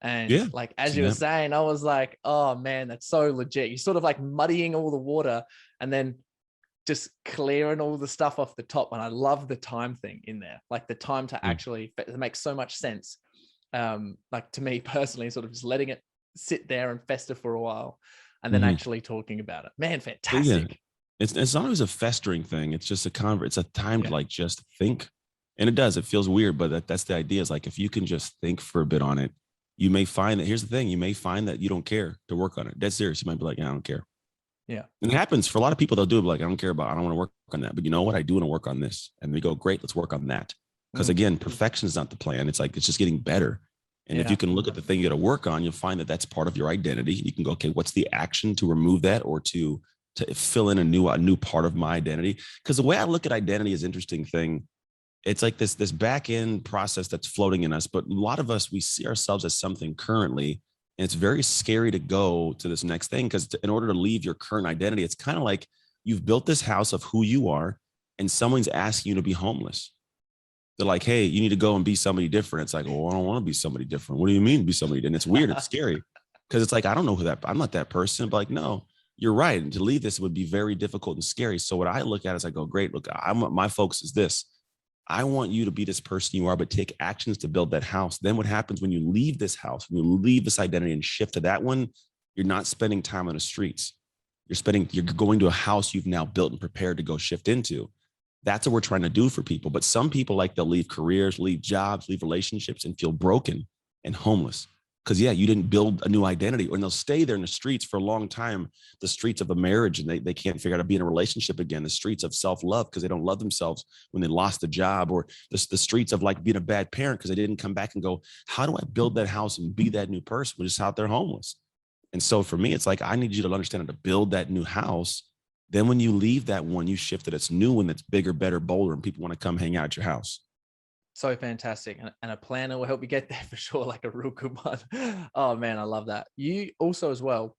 And like, as you were saying, I was like, oh man, that's so legit. You're sort of like muddying all the water and then just clearing all the stuff off the top. And I love the time thing in there, like the time to actually, it makes so much sense. Like to me personally, sort of just letting it sit there and fester for a while and then actually talking about it. Man, fantastic. It's not always a festering thing. It's just it's a time to like just think. And it feels weird, but that's the idea, is like, if you can just think for a bit on it, you may find that, here's the thing, you may find that you don't care to work on it. That's serious. You might be like, yeah, I don't care. Yeah. And it happens for a lot of people. They'll do it like, I don't want to work on that. But you know what? I do want to work on this. And we go, great, let's work on that. Because again, perfection is not the plan. It's like, it's just getting better. And if you can look at the thing you got to work on, you'll find that that's part of your identity. You can go, okay, what's the action to remove that, or to fill in a new part of my identity? Because the way I look at identity is an interesting thing. It's like this back end process that's floating in us. But a lot of us, we see ourselves as something currently. And it's very scary to go to this next thing, because in order to leave your current identity, it's kind of like you've built this house of who you are and someone's asking you to be homeless. They're like, hey, you need to go and be somebody different. It's like, oh, I don't want to be somebody different. What do you mean be somebody different? It's weird. It's scary, because it's like, I don't know I'm not that person. But like, no, you're right. And to leave this would be very difficult and scary. So what I look at is I go, great, look, my focus is this. I want you to be this person you are, but take actions to build that house. Then what happens when you leave this house, when you leave this identity and shift to that one, you're not spending time on the streets. You're going to a house you've now built and prepared to go shift into. That's what we're trying to do for people. But some people, like, they'll leave careers, leave jobs, leave relationships, and feel broken and homeless. Because you didn't build a new identity, and they'll stay there in the streets for a long time, the streets of a marriage, and they can't figure out how to be in a relationship again, the streets of self-love because they don't love themselves when they lost a job, or the streets of like being a bad parent because they didn't come back and go, how do I build that house and be that new person? We're just out there homeless. And so for me, it's like, I need you to understand how to build that new house. Then when you leave that one, you shift it. It's new one that's bigger, better, bolder, and people want to come hang out at your house. So fantastic. And a planner will help you get there for sure, like a real good one. Oh man, I love that. You also as well,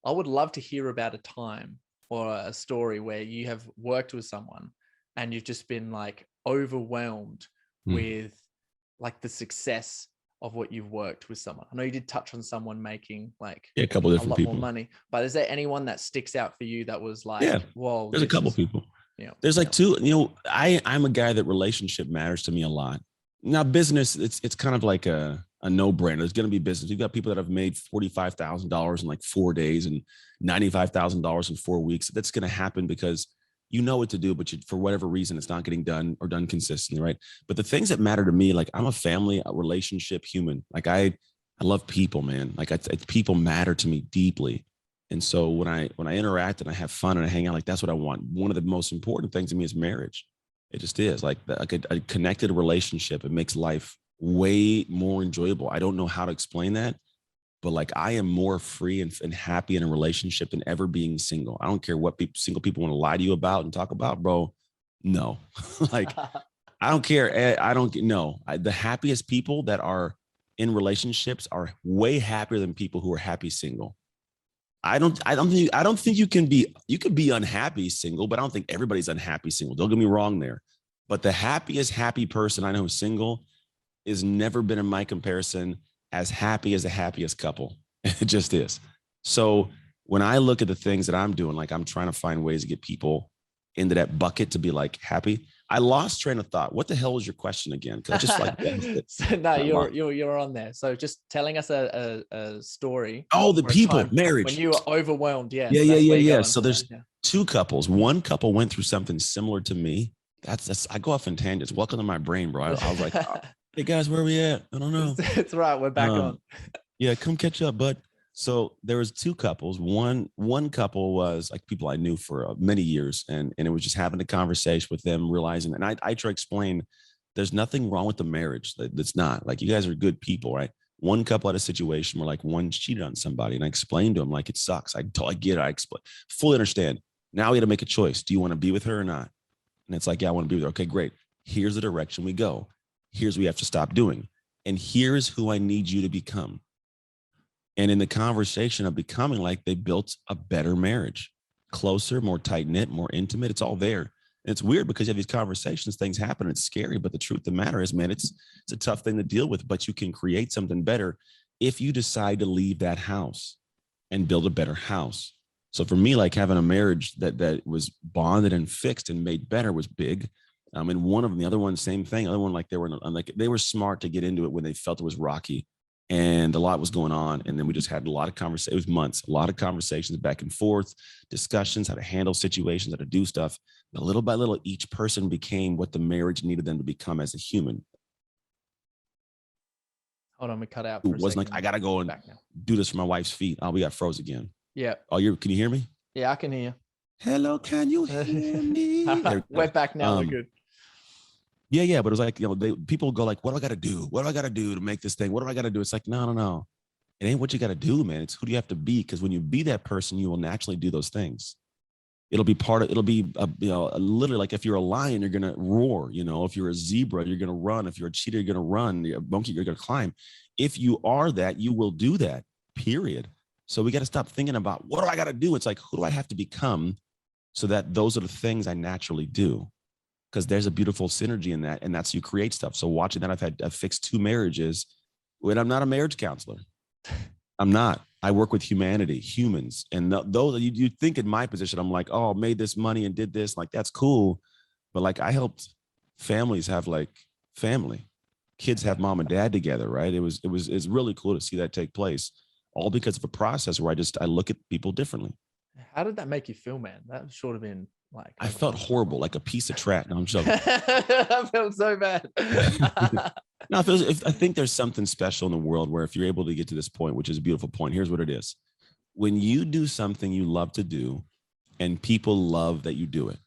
I would love to hear about a time or a story where you have worked with someone and you've just been like overwhelmed with like the success of what you've worked with someone. I know you did touch on someone making like a couple different people, more money, but is there anyone that sticks out for you that was like, whoa, there's a couple people. There's like two, I'm a guy that relationship matters to me a lot. Now business, it's kind of like a no-brainer. There's going to be business. You've got people that have made $45,000 in like 4 days and $95,000 in 4 weeks. That's going to happen because you know what to do, but for whatever reason, it's not getting done or done consistently, right? But the things that matter to me, like I'm a family, a relationship human. Like I love people, man. Like people matter to me deeply. And so when I interact and I have fun and I hang out, like that's what I want. One of the most important things to me is marriage. It just is like a connected relationship. It makes life way more enjoyable. I don't know how to explain that, but like I am more free and happy in a relationship than ever being single. I don't care what single people want to lie to you about and talk about, bro. No, like I don't care. I don't know. The happiest people that are in relationships are way happier than people who are happy single. I don't think you could be unhappy single, but I don't think everybody's unhappy single. Don't get me wrong there. But the happiest happy person I know who's single is never been in my comparison as happy as the happiest couple. It just is. So when I look at the things that I'm doing, like I'm trying to find ways to get people into that bucket to be like happy. I lost train of thought. What the hell was your question again? Because I just like so, no, you're on there. So just telling us a story. Oh, the people, marriage. When you were overwhelmed. Yeah. So there's two couples. One couple went through something similar to me. That's I go off in tangents. Welcome to my brain, bro. I was like, oh, hey guys, where are we at? I don't know. It's right. We're back on. Yeah, come catch up, bud. So there was two couples. One couple was like people I knew for many years, and it was just having a conversation with them, realizing, and I try to explain, there's nothing wrong with the marriage. That's not like, you guys are good people, right? One couple had a situation where like one cheated on somebody, and I explained to him like it sucks. I get it. I explain, fully understand. Now we got to make a choice. Do you want to be with her or not? And it's like, yeah, I want to be with her. Okay, great. Here's the direction we go. Here's what we have to stop doing, and here's who I need you to become. And in the conversation of becoming, like, they built a better marriage, closer, more tight knit, more intimate. It's all there. And it's weird because you have these conversations, things happen, it's scary. But the truth of the matter is, man, it's a tough thing to deal with, but you can create something better if you decide to leave that house and build a better house. So for me, like, having a marriage that was bonded and fixed and made better was big. And one of them, the other one, same thing. The other one, like, they were smart to get into it when they felt it was rocky and a lot was going on. And then we just had a lot of conversations. It was months, a lot of conversations back and forth, discussions, how to handle situations, how to do stuff. But little by little, each person became what the marriage needed them to become as a human. Hold on, we cut out. It wasn't like, I got to go and do this for my wife's feet. Oh, we got froze again. Yeah. Oh, can you hear me? Yeah, I can hear you. Hello, can you hear me? We're back now. We're good. Yeah. But it was like, people go like, what do I got to do? What do I got to do to make this thing? What do I got to do? It's like, no. It ain't what you got to do, man. It's who do you have to be? Because when you be that person, you will naturally do those things. It'll be literally like, if you're a lion, you're going to roar. If you're a zebra, you're going to run. If you're a cheetah, you're going to run. You're a monkey, you're going to climb. If you are that, you will do that, period. So we got to stop thinking about, what do I got to do? It's like, who do I have to become so that those are the things I naturally do? Because there's a beautiful synergy in that. And that's, you create stuff. So watching that, I've fixed 2 marriages when I'm not a marriage counselor. I'm not. I work with humans. And those you think in my position, I'm like, oh, made this money and did this. Like, that's cool. But like, I helped families have like family. Kids have mom and dad together, right? It's really cool to see that take place. All because of a process where I look at people differently. How did that make you feel, man? That should have been like, I felt horrible, like a piece of trash. No, I'm joking. I felt so bad. No, I think there's something special in the world where if you're able to get to this point, which is a beautiful point, here's what it is. When you do something you love to do and people love that you do it,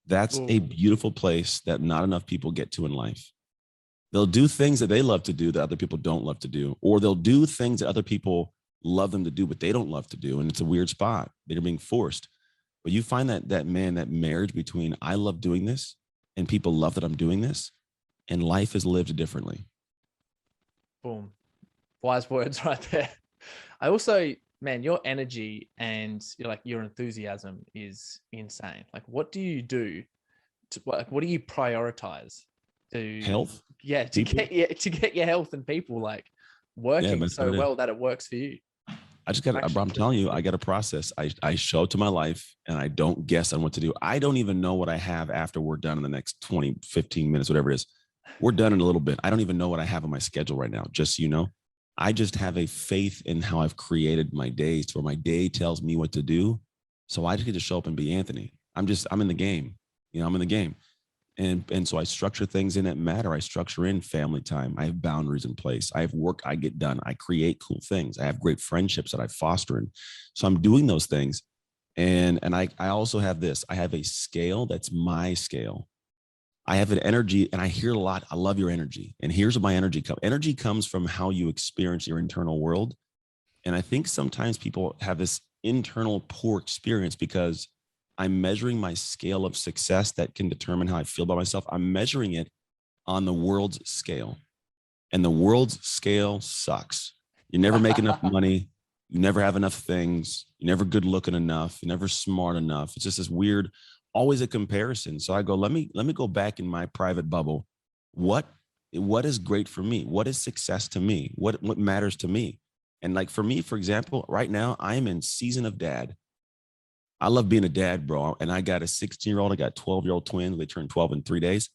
that's a beautiful place that not enough people get to in life. They'll do things that they love to do that other people don't love to do, or they'll do things that other people love them to do, but they don't love to do. And it's a weird spot. They're being forced. But you find that marriage between, I love doing this and people love that I'm doing this, and life is lived differently. Boom. Wise words right there. I also, man, your energy and your enthusiasm is insane. Like, what do you do what do you prioritize to health? Yeah. To get your health and people like working so well that it works for you. I'm telling you, I got a process. I show up to my life and I don't guess on what to do. I don't even know what I have after we're done in the next 20, 15 minutes, whatever it is. We're done in a little bit. I don't even know what I have on my schedule right now. Just, I just have a faith in how I've created my days to where my day tells me what to do. So I just get to show up and be Anthony. I'm in the game. I'm in the game. And so I structure things in that matter. I structure in family time. I have boundaries in place. I have work I get done. I create cool things. I have great friendships that I foster. And so I'm doing those things. And I also have this. I have a scale that's my scale. I have an energy, and I hear a lot. I love your energy. And here's where my energy comes. Energy comes from how you experience your internal world. And I think sometimes people have this internal poor experience because I'm measuring my scale of success that can determine how I feel about myself. I'm measuring it on the world's scale. And the world's scale sucks. You never make enough money. You never have enough things. You're never good looking enough. You're never smart enough. It's just this weird, always a comparison. So I go, let me go back in my private bubble. What is great for me? What is success to me? What matters to me? And like for me, for example, right now I am in season of dad. I love being a dad, bro. And I got a 16-year-old, I got 12-year-old twins. They turned 12 in 3 days.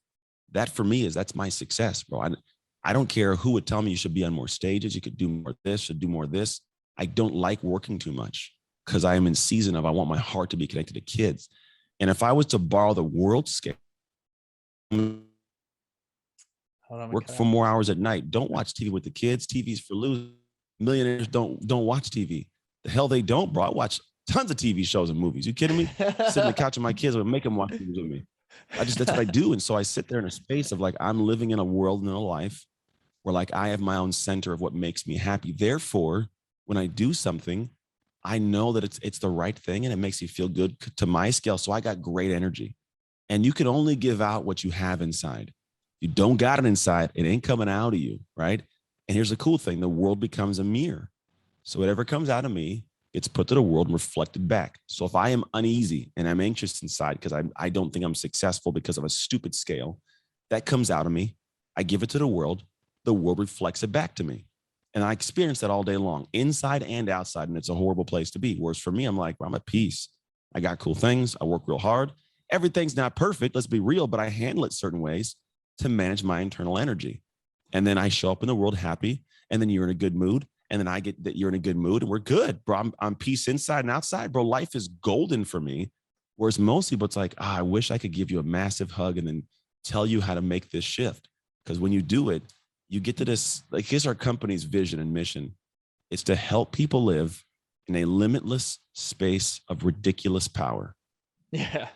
That for me that's my success, bro. I don't care who would tell me you should be on more stages. You could do more of this, should do more of this. I don't like working too much because I am in season of, I want my heart to be connected to kids. And if I was to borrow the world scale, work for more hours at night. Don't watch TV with the kids. TV's for losers. Millionaires don't watch TV. The hell they don't, bro. I watch tons of TV shows and movies. You kidding me? Sit on the couch with my kids and make them watch movies with me. That's what I do. And so I sit there in a space of like, I'm living in a world and in a life where like I have my own center of what makes me happy. Therefore, when I do something, I know that it's the right thing and it makes me feel good to my scale. So I got great energy. And you can only give out what you have inside. You don't got it inside, it ain't coming out of you, right? And here's the cool thing. The world becomes a mirror. So whatever comes out of me gets put to the world and reflected back. So if I am uneasy and I'm anxious inside because I don't think I'm successful because of a stupid scale, that comes out of me. I give it to the world reflects it back to me. And I experience that all day long, inside and outside. And it's a horrible place to be. Whereas for me, I'm like, well, I'm at peace. I got cool things. I work real hard. Everything's not perfect. Let's be real, but I handle it certain ways to manage my internal energy. And then I show up in the world happy. And then you're in a good mood. And then I get that you're in a good mood and we're good, bro. I'm peace inside and outside, bro. Life is golden for me. Whereas most people, it's like, I wish I could give you a massive hug and then tell you how to make this shift. Because when you do it, you get to this, like, here's our company's vision and mission. It's to help people live in a limitless space of ridiculous power. Yeah.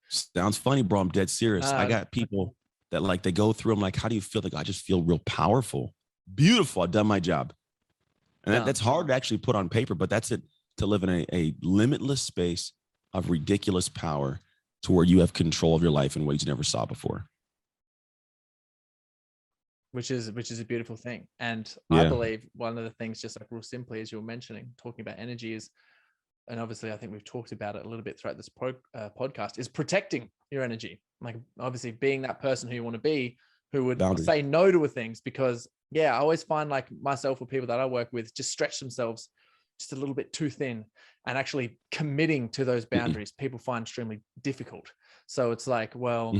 Sounds funny, bro. I'm dead serious. I got people that like, they go through, I'm like, how do you feel? Like, I just feel real powerful. Beautiful. I've done my job. And that's hard to actually put on paper, but that's it, to live in a limitless space of ridiculous power to where you have control of your life in ways you never saw before. Which is a beautiful thing. And Yeah. I believe one of the things, just like real simply, as you were mentioning, talking about energy is, and obviously I think we've talked about it a little bit throughout this podcast, is protecting your energy. Like obviously being that person who you want to be, who would Boundaries. say no to things, because I always find like myself or people that I work with just stretch themselves just a little bit too thin, and actually committing to those boundaries people find extremely difficult. So it's like, well,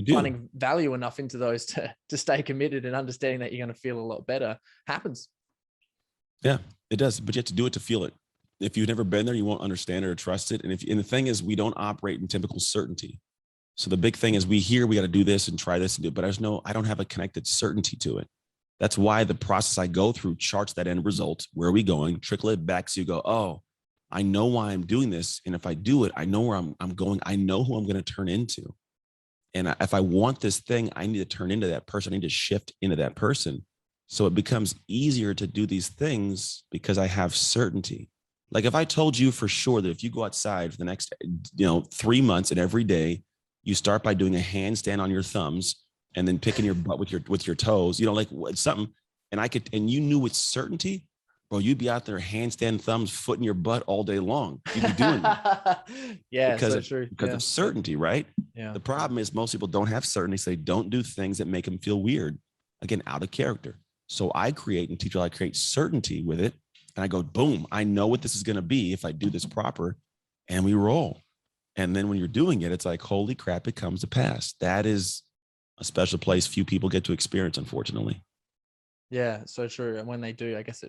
finding value enough into those to stay committed and understanding that you're going to feel a lot better happens. Yeah, it does. But you have to do it to feel it. If you've never been there, you won't understand it or trust it. And the thing is, we don't operate in typical certainty. So the big thing is we got to do this and try this and do it, but I don't have a connected certainty to it. That's why the process I go through charts that end result. Where are we going? Trickle it back. So you go, oh, I know why I'm doing this. And if I do it, I know where I'm going. I know who I'm going to turn into. And if I want this thing, I need to turn into that person. I need to shift into that person. So it becomes easier to do these things because I have certainty. Like if I told you for sure that if you go outside for the next, 3 months and every day, you start by doing a handstand on your thumbs and then picking your butt with your toes, like something. And you knew with certainty, bro, you'd be out there handstand thumbs, foot in your butt all day long. You'd be doing that. Yeah, because so true. Because of certainty, right? Yeah. The problem is most people don't have certainty, so they don't do things that make them feel weird, again, out of character. So I create and teach you how to create certainty with it. And I go, boom, I know what this is going to be if I do this proper, and we roll. And then when you're doing it, it's like, holy crap, it comes to pass. That is a special place few people get to experience, unfortunately. Yeah, so true. And when they do, I guess,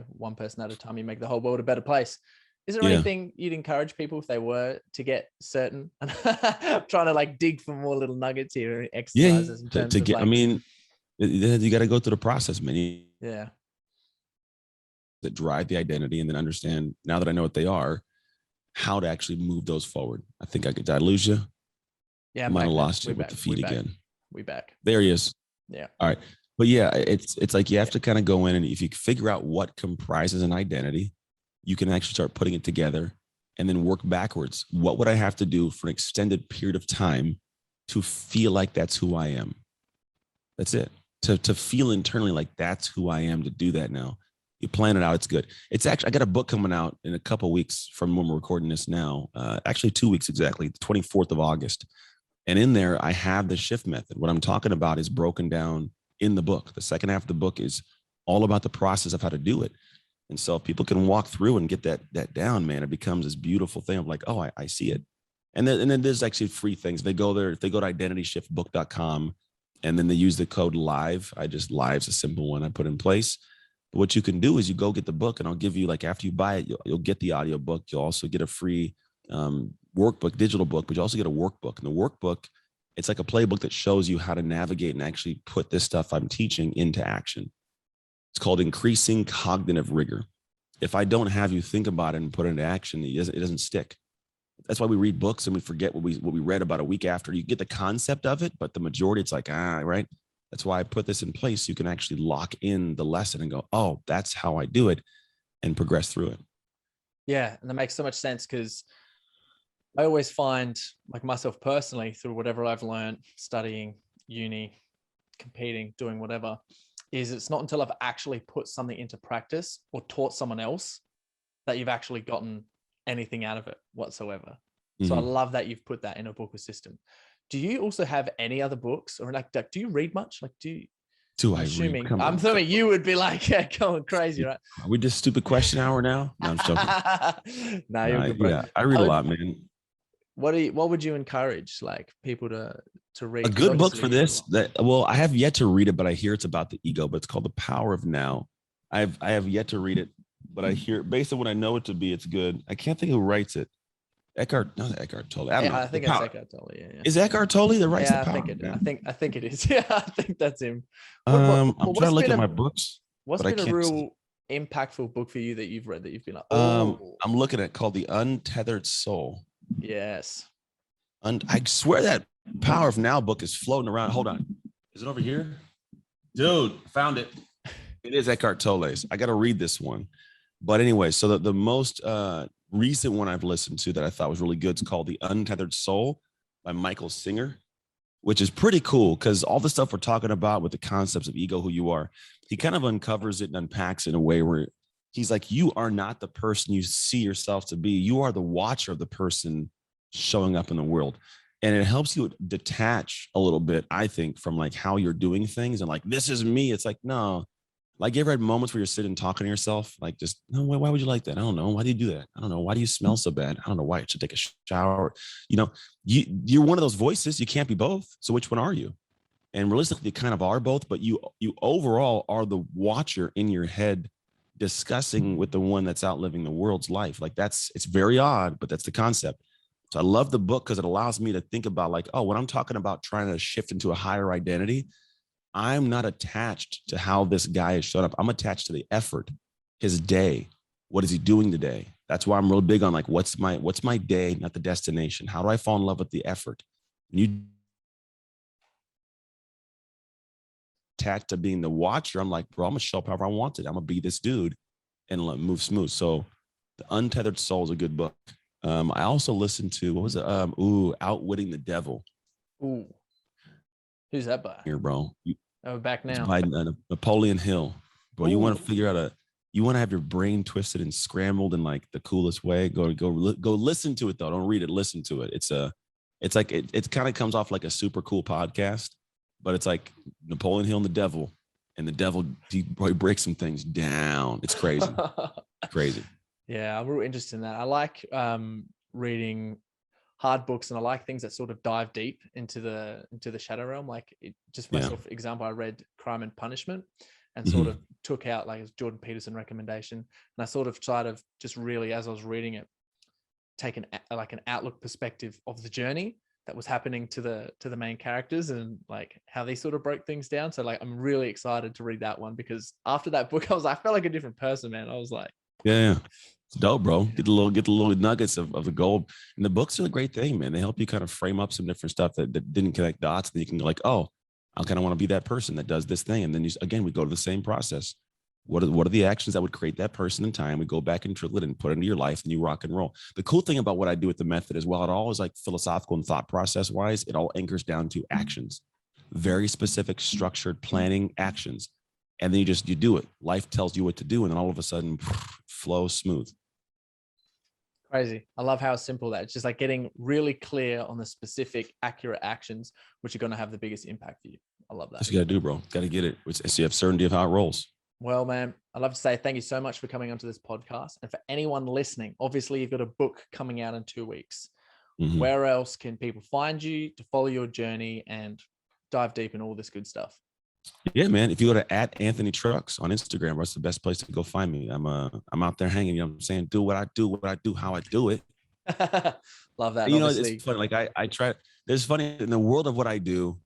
one person at a time, you make the whole world a better place. Is there anything you'd encourage people if they were to get certain? I'm trying to like dig for more little nuggets here, exercises in terms of like, you got to go through the process, man. Yeah. That drive the identity, and then understand, now that I know what they are, how to actually move those forward. I think did I lose you? Yeah, I might have lost you with the feed again. We back. There he is. Yeah. All right. But yeah, it's like you have to kind of go in, and if you figure out what comprises an identity, you can actually start putting it together and then work backwards. What would I have to do for an extended period of time to feel like that's who I am? That's it. To feel internally like that's who I am, to do that now. You plan it out. It's good. It's actually, I got a book coming out in a couple of weeks from when we're recording this now. Actually 2 weeks exactly, the 24th of August. And in there, I have the shift method. What I'm talking about is broken down in the book. The second half of the book is all about the process of how to do it. And so if people can walk through and get that down, man, it becomes this beautiful thing of like, oh, I see it. And then there's actually free things. They go there, if they go to identityshiftbook.com and then they use the code LIVE. LIVE's a simple one I put in place. But what you can do is you go get the book, and I'll give you, like, after you buy it, you'll get the audio book. You'll also get a free workbook, digital book, but you also get a workbook. And the workbook, it's like a playbook that shows you how to navigate and actually put this stuff I'm teaching into action. It's called Increasing Cognitive Rigor. If I don't have you think about it and put it into action, it doesn't stick. That's why we read books and we forget what we read about a week after. You get the concept of it, but the majority, it's like, right? That's why I put this in place. So you can actually lock in the lesson and go, oh, that's how I do it, and progress through it. Yeah. And that makes so much sense, because I always find, like myself personally, through whatever I've learned, studying, uni, competing, doing whatever, is it's not until I've actually put something into practice or taught someone else that you've actually gotten anything out of it whatsoever. So I love that you've put that in a book or system. Do you also have any other books, or like, do you read much? Like, Do I'm I assuming, read? Come I'm on. assuming you would be like, yeah, going crazy, right? Are we just stupid question hour now? No, I'm joking. No, you're good, bro. Yeah, I read a lot, man. What would you encourage like people to read? A good book for this well, I have yet to read it, but I hear it's about the ego, but it's called The Power of Now. I have yet to read it, but I hear based on what I know it to be, it's good. I can't think who writes it. Eckhart Tolle. I don't know. I think it's Eckhart Tolle. Yeah. Is Eckhart Tolle that writes Yeah, The Power? I think it is. Yeah, I think that's him. I'm trying to look at my books. What's been a real impactful book for you that you've read that you've been like, oh, I'm looking at called The Untethered Soul. Yes. I swear that Power of Now book is floating around. Hold on. Is it over here? Dude, found it. It is Eckhart Tolle's. I got to read this one. But anyway, so the most recent one I've listened to that I thought was really good is called The Untethered Soul by Michael Singer, which is pretty cool because all the stuff we're talking about with the concepts of ego, who you are, he kind of uncovers it and unpacks it in a way where he's like, you are not the person you see yourself to be. You are the watcher of the person showing up in the world. And it helps you detach a little bit, I think, from like how you're doing things and like, this is me. It's like, no, like you ever had moments where you're sitting talking to yourself, like just, no, why would you like that? I don't know. Why do you do that? I don't know. Why do you smell so bad? I don't know why I should take a shower. You know, you're one of those voices. You can't be both. So which one are you? And realistically, you kind of are both, but you overall are the watcher in your head discussing with the one that's outliving the world's life. Like it's very odd, but that's the concept. So I love the book because it allows me to think about like, oh, when I'm talking about trying to shift into a higher identity, I'm not attached to how this guy is showing up. I'm attached to the effort, his day. What is he doing today? That's why I'm real big on like, what's my day, not the destination. How do I fall in love with the effort? When you attached to being the watcher, I'm like, bro, I'm gonna show up however I want it. I'm gonna be this dude and move smooth. So The Untethered Soul is a good book. I also listened to, what was it? Outwitting the Devil. Ooh. Who's that by? Here, bro. Back now. It's by Napoleon Hill. Bro, you want to figure out you want to have your brain twisted and scrambled in like the coolest way. Go listen to it though. Don't read it. Listen to it. It's like it kind of comes off like a super cool podcast, but it's like Napoleon Hill and the devil he breaks some things down. It's crazy. Crazy. Yeah, I'm real interested in that. I like reading hard books, and I like things that sort of dive deep into the shadow realm. Like just for myself, example, I read Crime and Punishment and sort of took out like a Jordan Peterson recommendation, and I sort of tried to just really, as I was reading it, take an outlook perspective of the journey that was happening to the main characters and like how they sort of broke things down. So like I'm really excited to read that one because after that book, I felt like a different person, man. I was like, yeah. It's dope, bro. Get the little nuggets of the gold. And the books are a great thing, man. They help you kind of frame up some different stuff that didn't connect dots. Then you can go like, oh, I kind of want to be that person that does this thing. And then we go to the same process. What are the actions that would create that person in time? We go back and drill it and put it into your life and you rock and roll. The cool thing about what I do with the method as well, it always like philosophical and thought process wise, it all anchors down to actions, very specific, structured planning actions. And then you do it. Life tells you what to do. And then all of a sudden, flow smooth. Crazy. I love how simple that. It's just like getting really clear on the specific, accurate actions, which are going to have the biggest impact for you. I love that. That's what you got to do, bro. Got to get it. So you have certainty of how it rolls. Well, man, I'd love to say thank you so much for coming onto this podcast. And for anyone listening, obviously you've got a book coming out in 2 weeks. Mm-hmm. Where else can people find you to follow your journey and dive deep in all this good stuff? Yeah, man. If you go to @AnthonyTrucks on Instagram, that's the best place to go find me. I'm out there hanging, you know what I'm saying? Do what I do, how I do it. Love that. You know, it's funny. Like I try, there's funny in the world of what I do,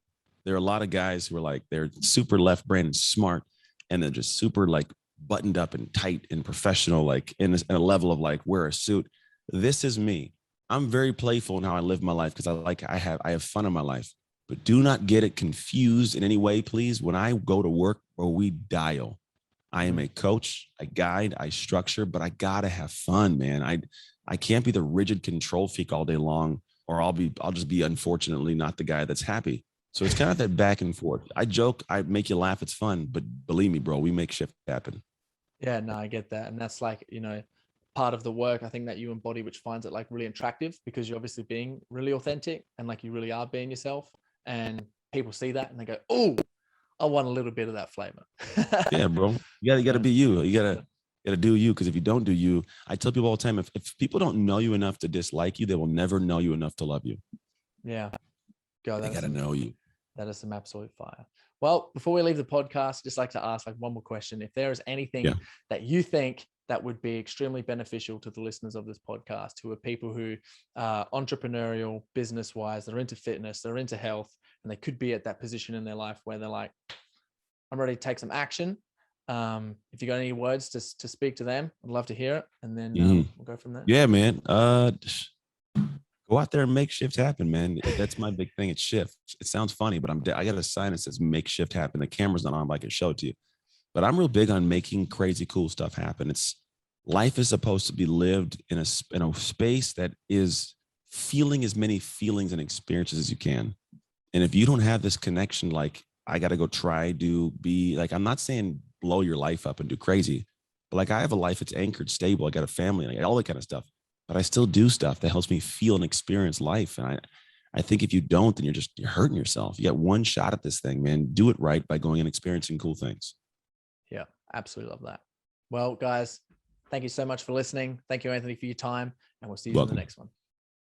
there are a lot of guys who are like, they're super left brain and smart. And they're just super like buttoned up and tight and professional, like in a level of like wear a suit. This is me. I'm very playful in how I live my life because I have fun in my life. But do not get it confused in any way, please. When I go to work or we dial, I am a coach, I guide, I structure, but I gotta have fun, man. I can't be the rigid control freak all day long, or I'll just be unfortunately not the guy that's happy. So it's kind of that back and forth. I joke, I make you laugh. It's fun, but believe me, bro, we make shit happen. Yeah, no, I get that. And that's like, part of the work I think that you embody, which finds it like really attractive because you're obviously being really authentic and like you really are being yourself. And people see that and they go, oh, I want a little bit of that flavor. Yeah, bro. You gotta be you. You gotta do you. Because if you don't do you, I tell people all the time, if people don't know you enough to dislike you, they will never know you enough to love you. Yeah. They gotta know you. That is some absolute fire. Well, before we leave the podcast, just like to ask like one more question. If there is anything that you think that would be extremely beneficial to the listeners of this podcast, who are people who are entrepreneurial, business-wise, they're into fitness, they're into health, and they could be at that position in their life where they're like, I'm ready to take some action. If you got any words to speak to them, I'd love to hear it. And then we'll go from there. Yeah, man. Go out there and make shift happen, man. That's my big thing. It's shift. It sounds funny, but I got a sign that says make shift happen. The camera's not on, but I can show it to you. But I'm real big on making crazy cool stuff happen. Life is supposed to be lived in a space that is feeling as many feelings and experiences as you can. And if you don't have this connection, like I got to go try, be like, I'm not saying blow your life up and do crazy, but like I have a life that's anchored, stable. I got a family, like all that kind of stuff, but I still do stuff that helps me feel and experience life. And I think if you don't, then you're hurting yourself. You got one shot at this thing, man. Do it right by going and experiencing cool things. Yeah, absolutely love that. Well, guys, thank you so much for listening. Thank you, Anthony, for your time, and we'll see you in the next one.